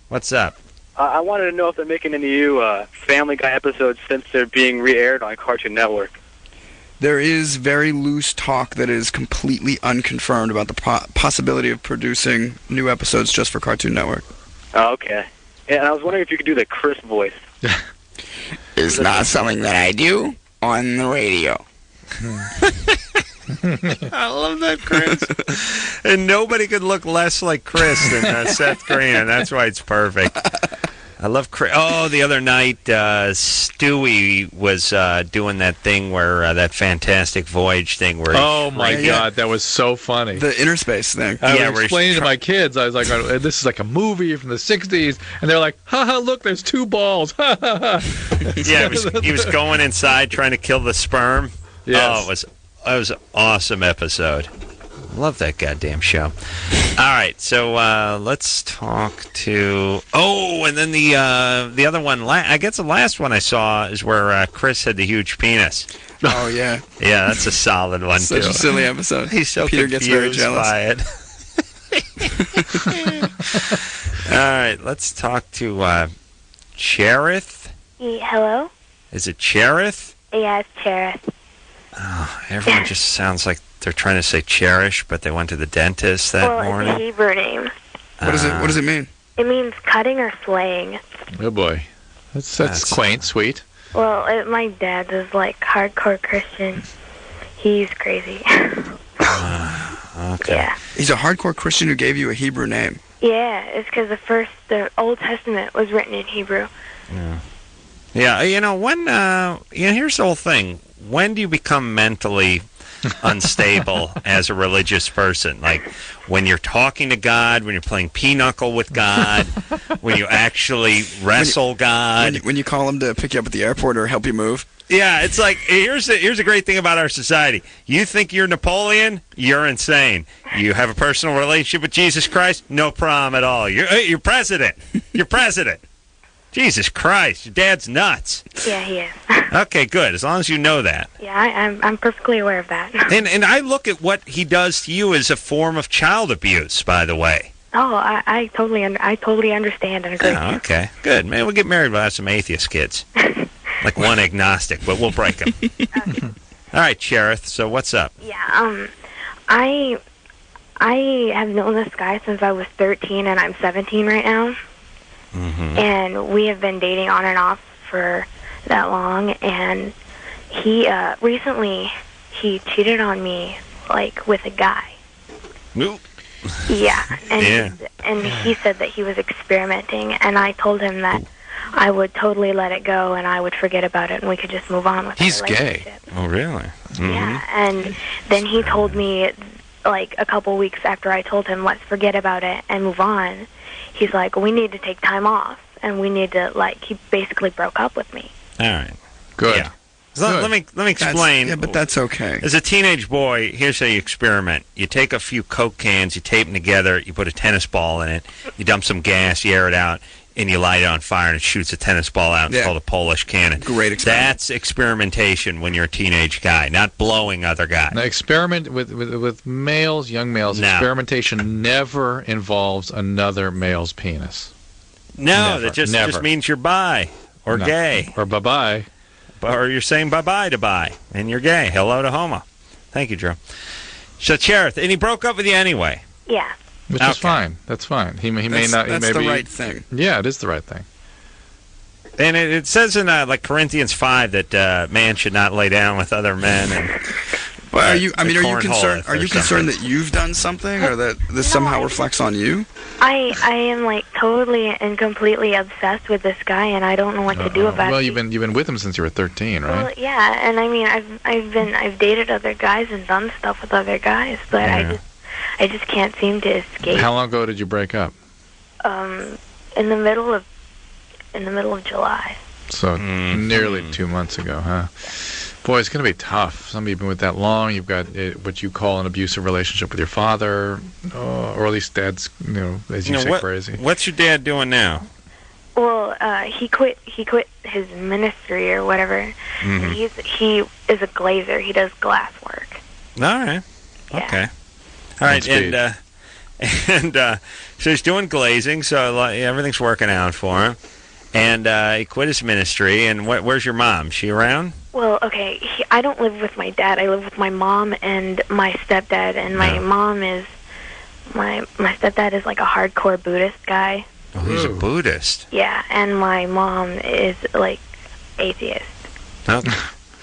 What's up? I wanted to know if they're making any new Family Guy episodes since they're being re-aired on Cartoon Network. There is very loose talk that is completely unconfirmed about the possibility of producing new episodes just for Cartoon Network. Oh, okay. Yeah, and I was wondering if you could do the Chris voice. It's not something that I do on the radio. I love that, Chris. And nobody could look less like Chris than Seth Green, and that's why it's perfect. I love Chris. Oh, the other night, Stewie was doing that thing where that Fantastic Voyage thing where. Oh my God, that was so funny. The Interspace thing. I was explaining to my kids. I was like, "This is like a movie from the '60s," and they're like, "Ha ha! Look, there's two balls." Ha ha ha. Yeah, he was going inside trying to kill the sperm. Yes. Oh, it was an awesome episode. Love that goddamn show. All right, so let's talk to. Oh, and then the other one. I guess the last one I saw is where Chris had the huge penis. Oh yeah. Yeah, that's a solid one Such too. a silly episode. He's so Peter gets very confused jealous by it. All right, let's talk to Cherith. Hello? Is it Cherith? Yeah, it's Cherith. Oh, everyone just sounds like they're trying to say cherish, but they went to the dentist that morning. It's a Hebrew name. What does it mean? It means cutting or slaying. Oh boy, that's quaint, sweet. Well, my dad is like hardcore Christian. He's crazy. Okay. Yeah. He's a hardcore Christian who gave you a Hebrew name. Yeah, it's because the Old Testament was written in Hebrew. Yeah. Yeah, here's the whole thing. When do you become mentally unstable as a religious person? Like when you're talking to God, when you're playing pinochle with God, when you actually wrestle God. When you call him to pick you up at the airport or help you move. Yeah, it's like, here's a great thing about our society. You think you're Napoleon? You're insane. You have a personal relationship with Jesus Christ? No problem at all. You're president. You're president. Jesus Christ, your dad's nuts. Yeah, he is. Okay, good. As long as you know that. Yeah, I'm perfectly aware of that. And I look at what he does to you as a form of child abuse, by the way. Oh, I totally understand and agree. Oh, okay, good. Maybe we'll get married. We'll have some atheist kids. Like one agnostic, but we'll break them. Okay. All right, Cherith, so what's up? Yeah, I have known this guy since I was 13, and I'm 17 right now. Mm-hmm. And we have been dating on and off for that long, and he recently he cheated on me like with a guy. Nope. Yeah, and he said that he was experimenting, and I told him that I would totally let it go and I would forget about it and we could just move on with He's our gay. relationship. Oh, really? Mm-hmm. Yeah, and then he told me like a couple weeks after I told him let's forget about it and move on. He's like, we need to take time off, and we need to, he basically broke up with me. All right. Good. Yeah. So let me explain. Yeah, but that's okay. As a teenage boy, here's how you experiment. You take a few Coke cans, you tape them together, you put a tennis ball in it, you dump some gas, you air it out, and you light it on fire, and it shoots a tennis ball out. It's called a Polish cannon. Great experiment. That's experimentation when you're a teenage guy, not blowing other guys. Now, experiment with males, young males. No. Experimentation never involves another male's penis. No, Never. that just Never. means you're bi or No. gay. Or bye-bye. Or you're saying bye-bye to bi, and you're gay. Hello to homo. Thank you, Drew. So, Cherith, and he broke up with you anyway. Yeah. Which is fine. That's fine. He may not. He That's may the be, right thing. Yeah, it is the right thing. And it says in Corinthians 5 that man should not lay down with other men. And Well, are you concerned? Are you concerned that you've done something, or that this somehow reflects on you? I am like totally and completely obsessed with this guy, and I don't know what to do about it. Well, you've been with him since you were 13, right? Well, yeah, and I mean, I've dated other guys and done stuff with other guys, but I just can't seem to escape. How long ago did you break up? In the middle of July. So nearly 2 months ago, huh? Boy, it's going to be tough. Somebody you've been with that long. You've got what you call an abusive relationship with your father, or at least dad's, as you say, crazy. What's your dad doing now? Well, he quit his ministry or whatever. Mm-hmm. He is a glazer. He does glass work. All right. Yeah. Okay. All right, and so he's doing glazing, so everything's working out for him. And he quit his ministry. And where's your mom? Is she around? Well, okay, I don't live with my dad. I live with my mom and my stepdad. And my mom is my stepdad is like a hardcore Buddhist guy. Oh, he's a Buddhist. Yeah, and my mom is like atheist. Okay.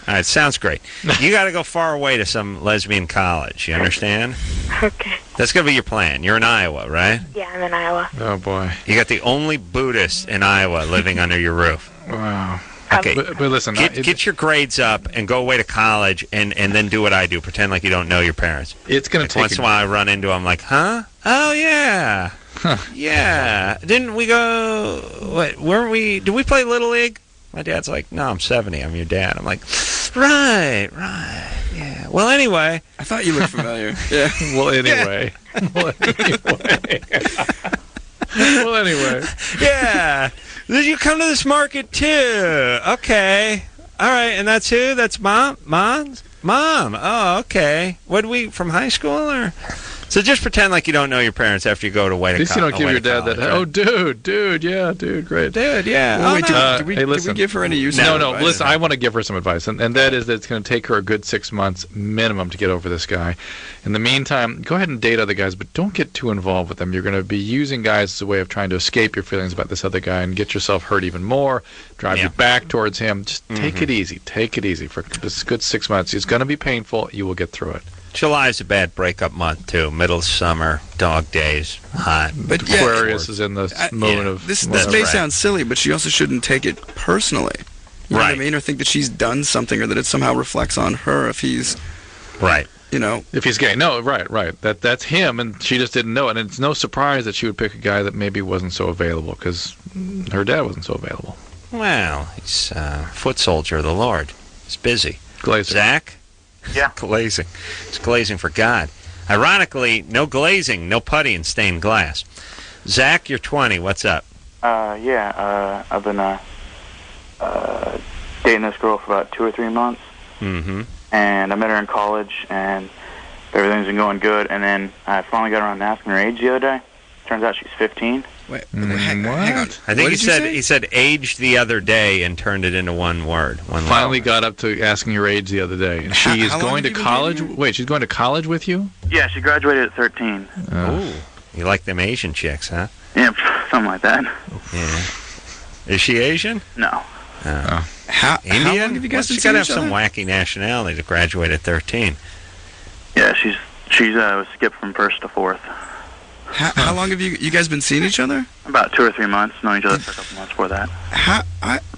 All right, sounds great. You got to go far away to some lesbian college. You understand? Okay. That's going to be your plan. You're in Iowa, right? Yeah, I'm in Iowa. Oh, boy. You got the only Buddhist in Iowa living under your roof. Wow. Okay. But listen, get your grades up and go away to college and then do what I do. Pretend like you don't know your parents. It's going to take... Once in a while I run into them like, huh? Oh, yeah. Yeah. Didn't we go... Did we play Little League? My dad's like, no, I'm 70. I'm your dad. I'm like, right. Yeah. Well, anyway. I thought you looked familiar. Yeah. Well, anyway. Well, anyway. Yeah. Did you come to this market, too? Okay. All right. And that's who? That's Mom? Mom? Oh, okay. From high school, or... So just pretend like you don't know your parents after you go to At least you don't give your dad that. Right? Oh, dude, yeah, dude, great, dude, yeah. Well, wait, did we give her any use? No. Listen, I want to give her some advice, and that is that it's going to take her a good 6 months minimum to get over this guy. In the meantime, go ahead and date other guys, but don't get too involved with them. You're going to be using guys as a way of trying to escape your feelings about this other guy and get yourself hurt even more, drive you back towards him. Just take it easy. Take it easy for this good 6 months. It's going to be painful. You will get through it. July's a bad breakup month, too. Middle of summer, dog days, hot. But Aquarius is in the moon of... This may sound silly, but she also shouldn't take it personally. You know what I mean? Or think that she's done something, or that it somehow reflects on her if he's... Right. If he's gay. No, right. That's him, and she just didn't know it. And it's no surprise that she would pick a guy that maybe wasn't so available, because her dad wasn't so available. Well, he's a foot soldier of the Lord. He's busy. Glazer. Zach? Yeah. Glazing. It's glazing for God. Ironically, no glazing, no putty, and stained glass. Zach, you're 20. What's up? I've been dating this girl for about 2 or 3 months. Mm-hmm. And I met her in college, and everything's been going good. And then I finally got around to asking her age the other day. Turns out she's 15. Wait, hang on. I think he said aged the other day and turned it into one word. Finally got up to asking her age the other day. And she is going to college. Wait, she's going to college with you? Yeah, she graduated at 13. Oh. You like them Asian chicks, huh? Yeah, something like that. Yeah. Is she Asian? No. Indian? How long have you guys been She's got to have seeing each some wacky nationality to graduate at 13. Yeah, she's was skipped from first to fourth. How long have you guys been seeing each other? About 2 or 3 months. Known each other for a couple months before that.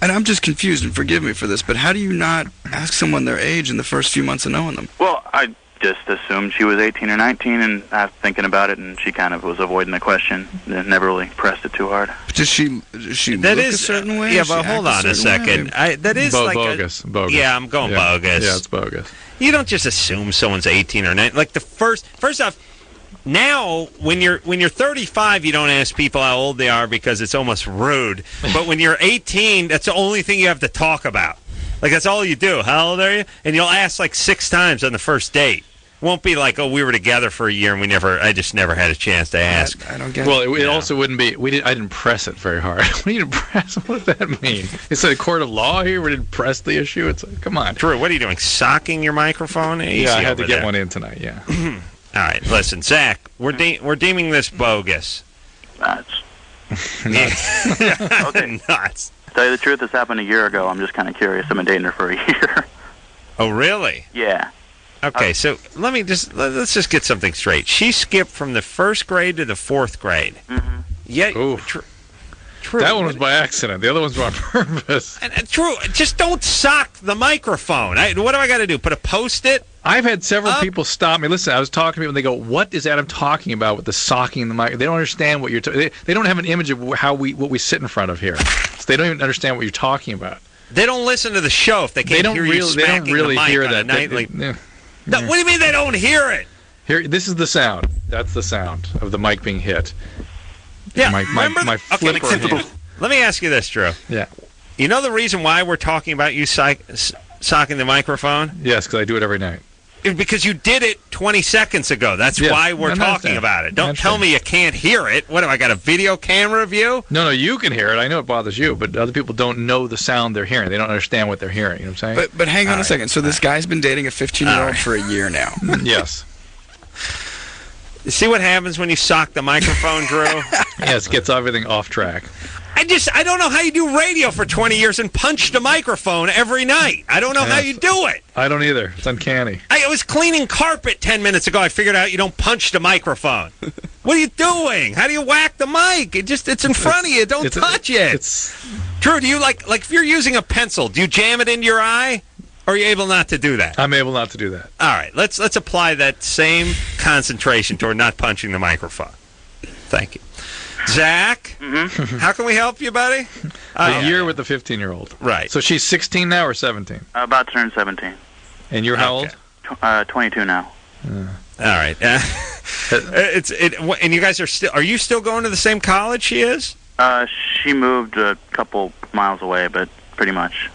And I'm just confused, and forgive me for this, but how do you not ask someone their age in the first few months of knowing them? Well, I just assumed she was 18 or 19, and I was thinking about it, and she kind of was avoiding the question and never really pressed it too hard. Does she look a certain way? Yeah, but hold on a second. That is bogus. Yeah, I'm going bogus. Yeah, it's bogus. You don't just assume someone's 18 or 19. Like first off, now, when you're 35, you don't ask people how old they are because it's almost rude. But when you're 18, that's the only thing you have to talk about. Like, that's all you do. How old are you? And you'll ask like 6 times on the first date. It won't be like, oh, we were together for a year and I just never had a chance to ask. I don't get it. Well, it also wouldn't be, I didn't press it very hard. What do you press? What does that mean? It's a court of law here. We didn't press the issue. It's like, come on. Drew, what are you doing? Socking your microphone? Yeah, I had to get one in tonight, yeah. All right, listen, Zach, we're deeming this bogus. Nuts. Okay. Nuts. To tell you the truth, this happened a year ago. I'm just kind of curious. I've been dating her for a year. Oh, really? Yeah. Okay, so let's just get something straight. She skipped from the 1st grade to the 4th grade. Mm-hmm. Yeah. True. That one was by accident. The other ones were on purpose. And true. Just don't sock the microphone. What do I got to do? Put a Post-it? I've had several people stop me. Listen, I was talking to people, and they go, "What is Adam talking about with the socking the mic?" They don't understand what you're. They don't have an image of what we sit in front of here. So they don't even understand what you're talking about. They don't listen to the show if they can't hear you smacking They don't really the mic hear on that. a nightly. Yeah. No, what do you mean they don't hear it? Here, this is the sound. That's the sound of the mic being hit. Yeah, my flipper hand. Let me ask you this, Drew. Yeah. You know the reason why we're talking about you socking the microphone? Yes, because I do it every night. Because you did it 20 seconds ago. That's why we're talking about it. Don't tell me you can't hear it. What, do I got a video camera of you? No, you can hear it. I know it bothers you, but other people don't know the sound they're hearing. They don't understand what they're hearing. You know what I'm saying? But hang on a second. So this guy's been dating a 15-year-old for a year now. Yes. You see what happens when you sock the microphone, Drew? Yes, gets everything off track. I don't know how you do radio for 20 years and punch the microphone every night. I don't know how you do it. I don't either. It's uncanny. I was cleaning carpet 10 minutes ago. I figured out you don't punch the microphone. What are you doing? How do you whack the mic? It's in front of you. Don't touch it. Drew, do you like if you're using a pencil, do you jam it into your eye? Or are you able not to do that? I'm able not to do that. All right. Let's apply that same concentration toward not punching the microphone. Thank you. Zach, how can we help you, buddy? A year with the 15-year-old. Right. So she's 16 now or 17? About to turn 17. And you're how old? 22 now. All right. And you guys are you still going to the same college she is? She moved a couple miles away, but pretty much.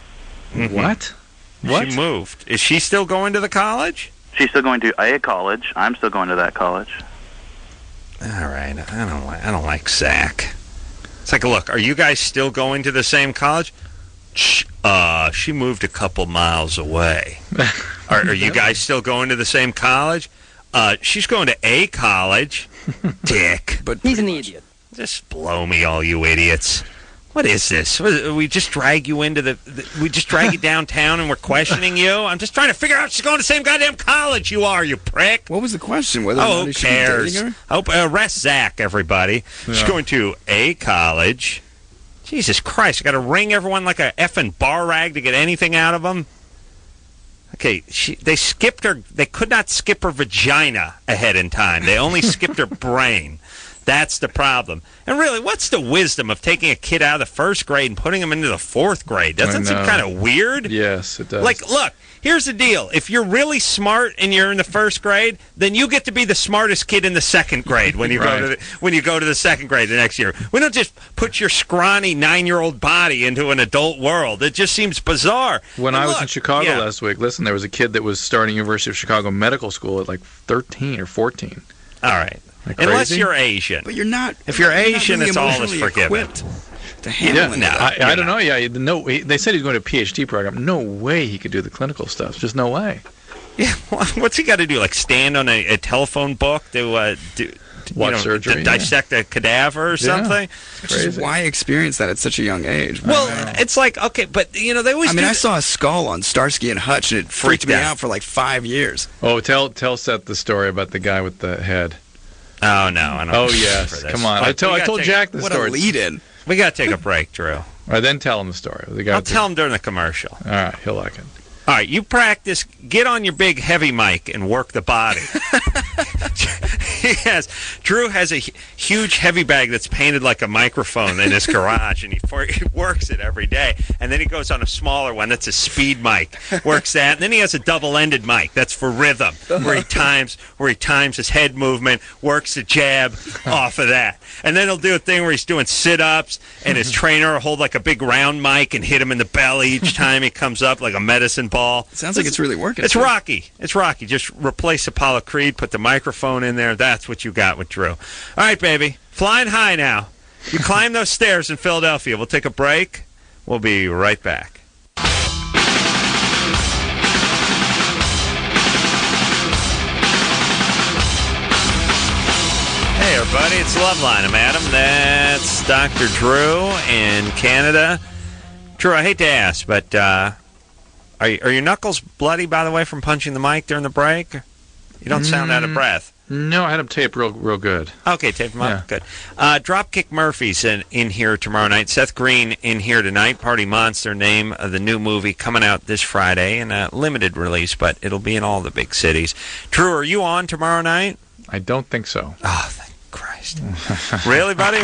Mm-hmm. What? She moved. Is she still going to the college? She's still going to a college. I'm still going to that college. All right. I don't like Zach. It's like, look, are you guys still going to the same college? She moved a couple miles away. Are you guys still going to the same college? She's going to a college. Dick. But he's an idiot. Just blow me, all you idiots. What is this? We just drag you into we just drag you downtown and we're questioning you? I'm just trying to figure out if she's going to the same goddamn college you are, you prick. What was the question? Whether or not who she should be cares? dating her? Arrest Zach, everybody. Yeah. She's going to a college. Jesus Christ, I got to ring everyone like a effing bar rag to get anything out of them? Okay, they skipped her. They could not skip her vagina ahead in time. They only skipped her brain. That's the problem. And really, what's the wisdom of taking a kid out of the 1st grade and putting him into the 4th grade? Doesn't seem kind of weird? Yes, it does. Like, look, here's the deal. If you're really smart and you're in the 1st grade, then you get to be the smartest kid in the 2nd grade when you go to the 2nd grade the next year. We don't just put your scrawny 9-year-old body into an adult world. It just seems bizarre. When I was in Chicago last week, listen, there was a kid that was starting University of Chicago Medical School at like 13 or 14. All right. Unless you're Asian. But you're not. If you're Asian, really it's all is forgiven. To handle I don't know. Yeah, they said he's going to a PhD program. No way he could do the clinical stuff. Just no way. Yeah, what's he got to do? Like stand on a telephone book to watch surgery, to dissect a cadaver or something? Which is why experience that at such a young age. Well, it's like, okay, but they always. I mean, I saw a skull on Starsky and Hutch, and it freaked me out for like 5 years. Oh, tell Seth the story about the guy with the head. Oh no! I don't. Oh yes! Come on! I told Jack the story. What a lead-in! We got to take a break, Drew. All right, then tell him the story. I'll tell him during the commercial. All right, he'll like it. All right, you practice. Get on your big heavy mic and work the body. Drew has a huge heavy bag that's painted like a microphone in his garage, and he works it every day. And then he goes on a smaller one that's a speed mic, works that. And then he has a double-ended mic that's for rhythm, where he times his head movement, works the jab off of that. And then he'll do a thing where he's doing sit-ups, and his trainer will hold like a big round mic and hit him in the belly each time he comes up like a medicine ball. Sounds like it's really working. It's Rocky. It's Rocky. Just replace Apollo Creed, put the microphone in there. That's what you got with Drew. All right, baby. Flying high now. You climb those stairs in Philadelphia. We'll take a break. We'll be right back. Hey, everybody. It's LoveLine. I'm Adam. That's Dr. Drew in Canada. Drew, I hate to ask, but are Are your knuckles bloody, by the way, from punching the mic during the break? You don't sound out of breath. No, I had them taped real good. Okay, tape them up. Good. Dropkick Murphys in here tomorrow night. Seth Green in here tonight. Party Monster, name of the new movie coming out this Friday in a limited release, but it'll be in all the big cities. Drew, are you on tomorrow night? I don't think so. Oh, thank Christ. Really, buddy?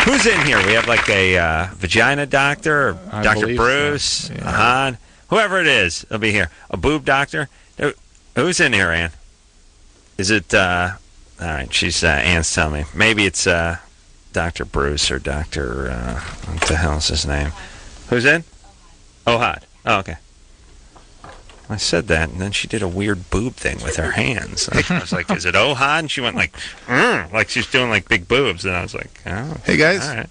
Who's in here? We have like a vagina doctor, or Dr. Bruce, so. Yeah. whoever it is, will be here. A boob doctor. Who's in here, Ann? Is it, all right, she's, Ann's telling me. Maybe it's Dr. Bruce or Dr., what the hell is his name? Who's in? Ohad. Oh, okay. I said that, and then she did a weird boob thing with her hands. I was like, is it Ohad? And she went like she's doing like big boobs. And I was like, oh. Hey, guys. All right.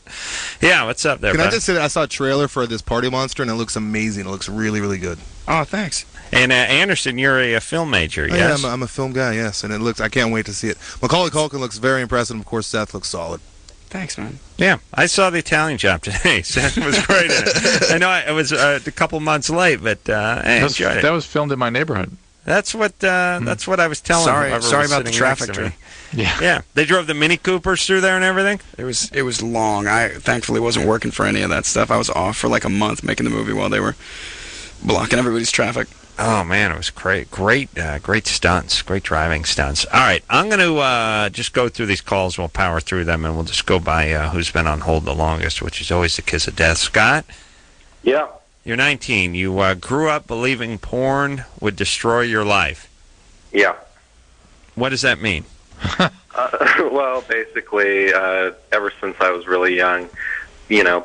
Yeah, what's up there, Can bud? I just say that I saw a trailer for this Party Monster, and it looks amazing. It looks really, really good. Oh, thanks. And Anderson, you're a film major, yes? Yeah, I'm a film guy, yes. And I can't wait to see it. Macaulay Culkin looks very impressive. Of course, Seth looks solid. Thanks, man. Yeah, I saw The Italian Job today. Seth was great in it. I know it was a couple months late, but I enjoyed it. That was filmed in my neighborhood. That's what I was telling. Sorry about the traffic, Drew. Yeah. They drove the Mini Coopers through there and everything. It was long. I thankfully wasn't working for any of that stuff. I was off for like a month making the movie while they were blocking everybody's traffic. Oh man, it was great stunts, great driving stunts. All right, I'm going to just go through these calls. We'll power through them, and we'll just go by who's been on hold the longest, which is always the kiss of death. Scott? Yeah. You're 19. You grew up believing porn would destroy your life. Yeah. What does that mean? Well, basically, ever since I was really young,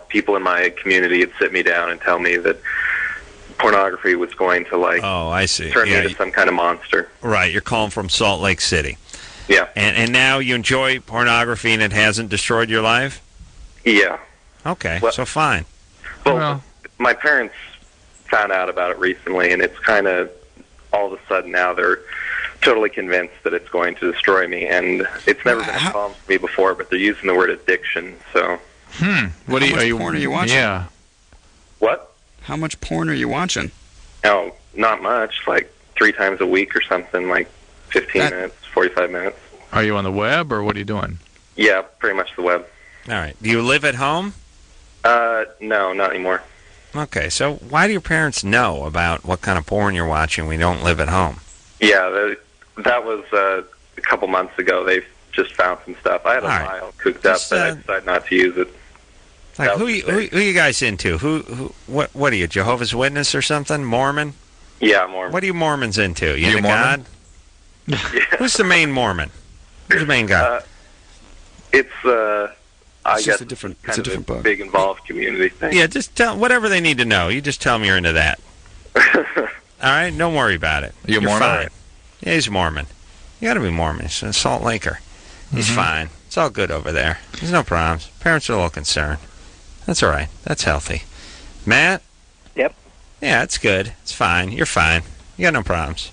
people in my community would sit me down and tell me that pornography was going to turn me into some kind of monster. Right, you're calling from Salt Lake City. Yeah. And now you enjoy pornography and it hasn't destroyed your life? Yeah. Okay, well, so fine. Well, my parents found out about it recently, and it's kind of all of a sudden now they're totally convinced that it's going to destroy me, and it's never been a problem for me before, but they're using the word addiction, so... How much porn are you watching? Yeah. What? How much porn are you watching? Oh, not much. Like 3 times a week or something, like 15 minutes, 45 minutes. Are you on the web, or what are you doing? Yeah, pretty much the web. All right. Do you live at home? No, not anymore. Okay, so why do your parents know about what kind of porn you're watching when you don't live at home? Yeah, that was a couple months ago. They just found some stuff. I had a file cooked up, but I decided not to use it. Like, who you guys into? What are you, Jehovah's Witness or something? Mormon? Yeah, Mormon. What are you Mormons into? You into Mormon? God? Who's the main Mormon? Who's the main guy? It's I guess just a different book. Big involved community thing. Yeah, just tell whatever they need to know. You just tell them you're into that. All right, don't worry about it. You're Mormon? Fine. Yeah, he's Mormon. You got to be Mormon. He's a Salt Laker. He's fine. It's all good over there. There's no problems. Parents are a little concerned. That's all right. That's healthy. Matt? Yep. Yeah, it's good. It's fine. You're fine. You got no problems.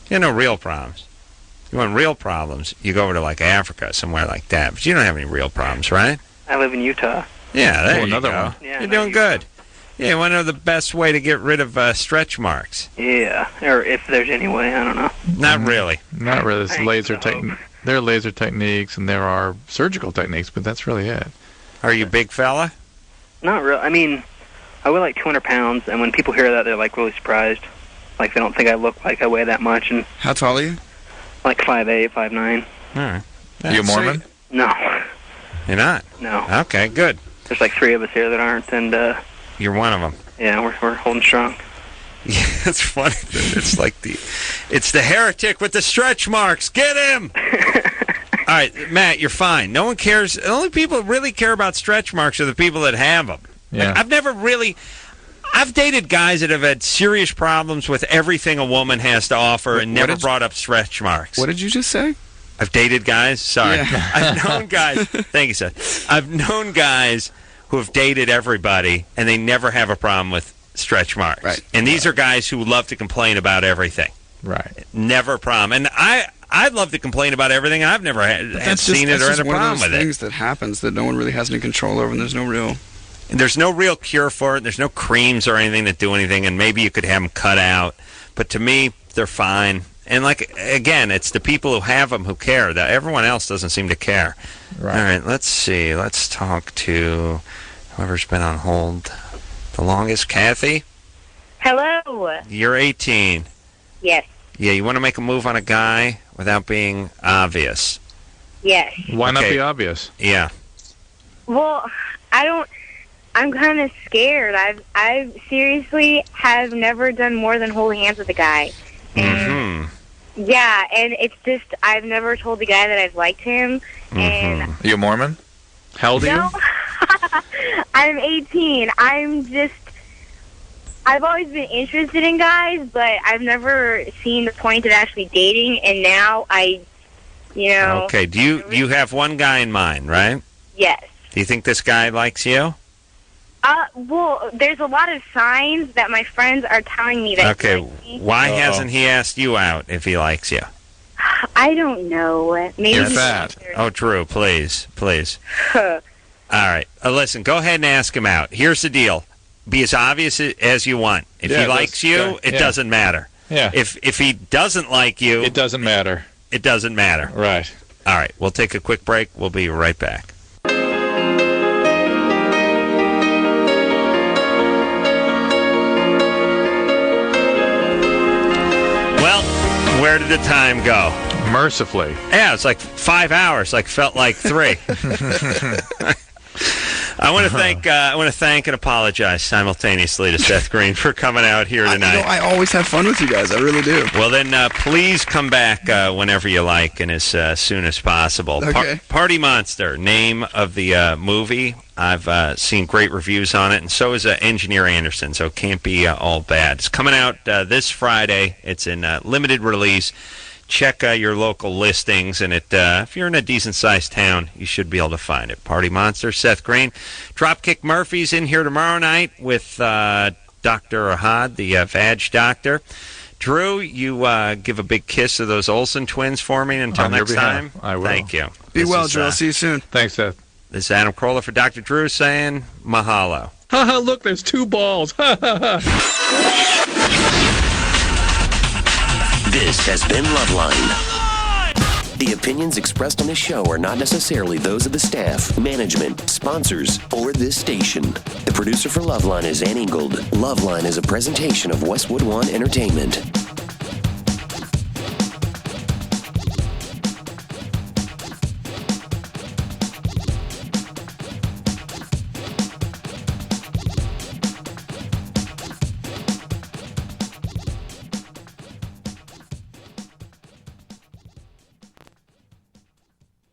You got no real problems. You want real problems, you go over to, like, Africa, somewhere like that. But you don't have any real problems, right? I live in Utah. Yeah, there you another go. one. Yeah, You're doing good. Yeah, you want to know the best way to get rid of stretch marks? Yeah, or if there's any way, I don't know. Not really. Not really. There are laser techniques, and there are surgical techniques, but that's really it. Are you a big fella? Not really. I mean, I weigh like 200 pounds, and when people hear that, they're like really surprised. Like they don't think I look like I weigh that much. And how tall are you? Like 5'8", 5'9". All right. You a Mormon? No. You're not? No. Okay, good. There's like 3 of us here that aren't, and you're one of them. Yeah, we're holding strong. Yeah, it's funny. It's like it's the heretic with the stretch marks. Get him! All right, Matt, you're fine. No one cares. The only people that really care about stretch marks are the people that have them. Yeah. Like, I've dated guys that have had serious problems with everything a woman has to offer and never brought up stretch marks. What did you just say? I've dated guys. Sorry. Yeah. I've known guys. Thank you, Seth. I've known guys who have dated everybody and they never have a problem with stretch marks. Right. And these are guys who love to complain about everything. Right. Never a problem. And I'd love to complain about everything. I've never seen it or had a problem with it. That's just one of those things that happens that no one really has any control over, and there's no real there's no real cure for it. There's no creams or anything that do anything, and maybe you could have them cut out. But to me, they're fine. And, like, again, it's the people who have them who care. Everyone else doesn't seem to care. Right. All right, let's see. Let's talk to whoever's been on hold the longest. Kathy? Hello. You're 18. Yes. Yeah, you want to make a move on a guy without being obvious. Yes. Why not be obvious? Yeah. Well, I'm kind of scared. I seriously have never done more than hold hands with a guy. Yeah, and it's just, I've never told the guy that I've liked him. And Are you a Mormon? How old are you? I'm 18. I've always been interested in guys, but I've never seen the point of actually dating, and now Okay, do you have one guy in mind, right? Yes. Do you think this guy likes you? Well, there's a lot of signs that my friends are telling me that. Okay, why hasn't he asked you out if he likes you? I don't know. Maybe You're fat. Oh, Drew, please. All right, listen, go ahead and ask him out. Here's the deal. Be as obvious as you want. If he likes you, it doesn't matter. Yeah. If he doesn't like you... It doesn't matter. It doesn't matter. Right. All right, we'll take a quick break. We'll be right back. Where did the time go? Mercifully. Yeah, it's like 5 hours. Felt like 3. I want to thank and apologize simultaneously to Seth Green for coming out here tonight. I always have fun with you guys. I really do. Well, then please come back whenever you like and as soon as possible. Okay. Party Monster, name of the movie. I've seen great reviews on it, and so is Engineer Anderson, so it can't be all bad. It's coming out this Friday. It's in limited release. Check your local listings, and if you're in a decent-sized town, you should be able to find it. Party Monster, Seth Green. Dropkick Murphy's in here tomorrow night with Dr. Ahad, the vag doctor. Drew, you give a big kiss to those Olsen twins for me until next time. I will. Thank you. Be well, Drew. I'll see you soon. Thanks, Seth. This is Adam Carolla for Dr. Drew saying mahalo. Ha look, there's 2 balls. This has been LoveLine. The opinions expressed on this show are not necessarily those of the staff, management, sponsors, or this station. The producer for LoveLine is Ann Ingold. LoveLine is a presentation of Westwood One Entertainment.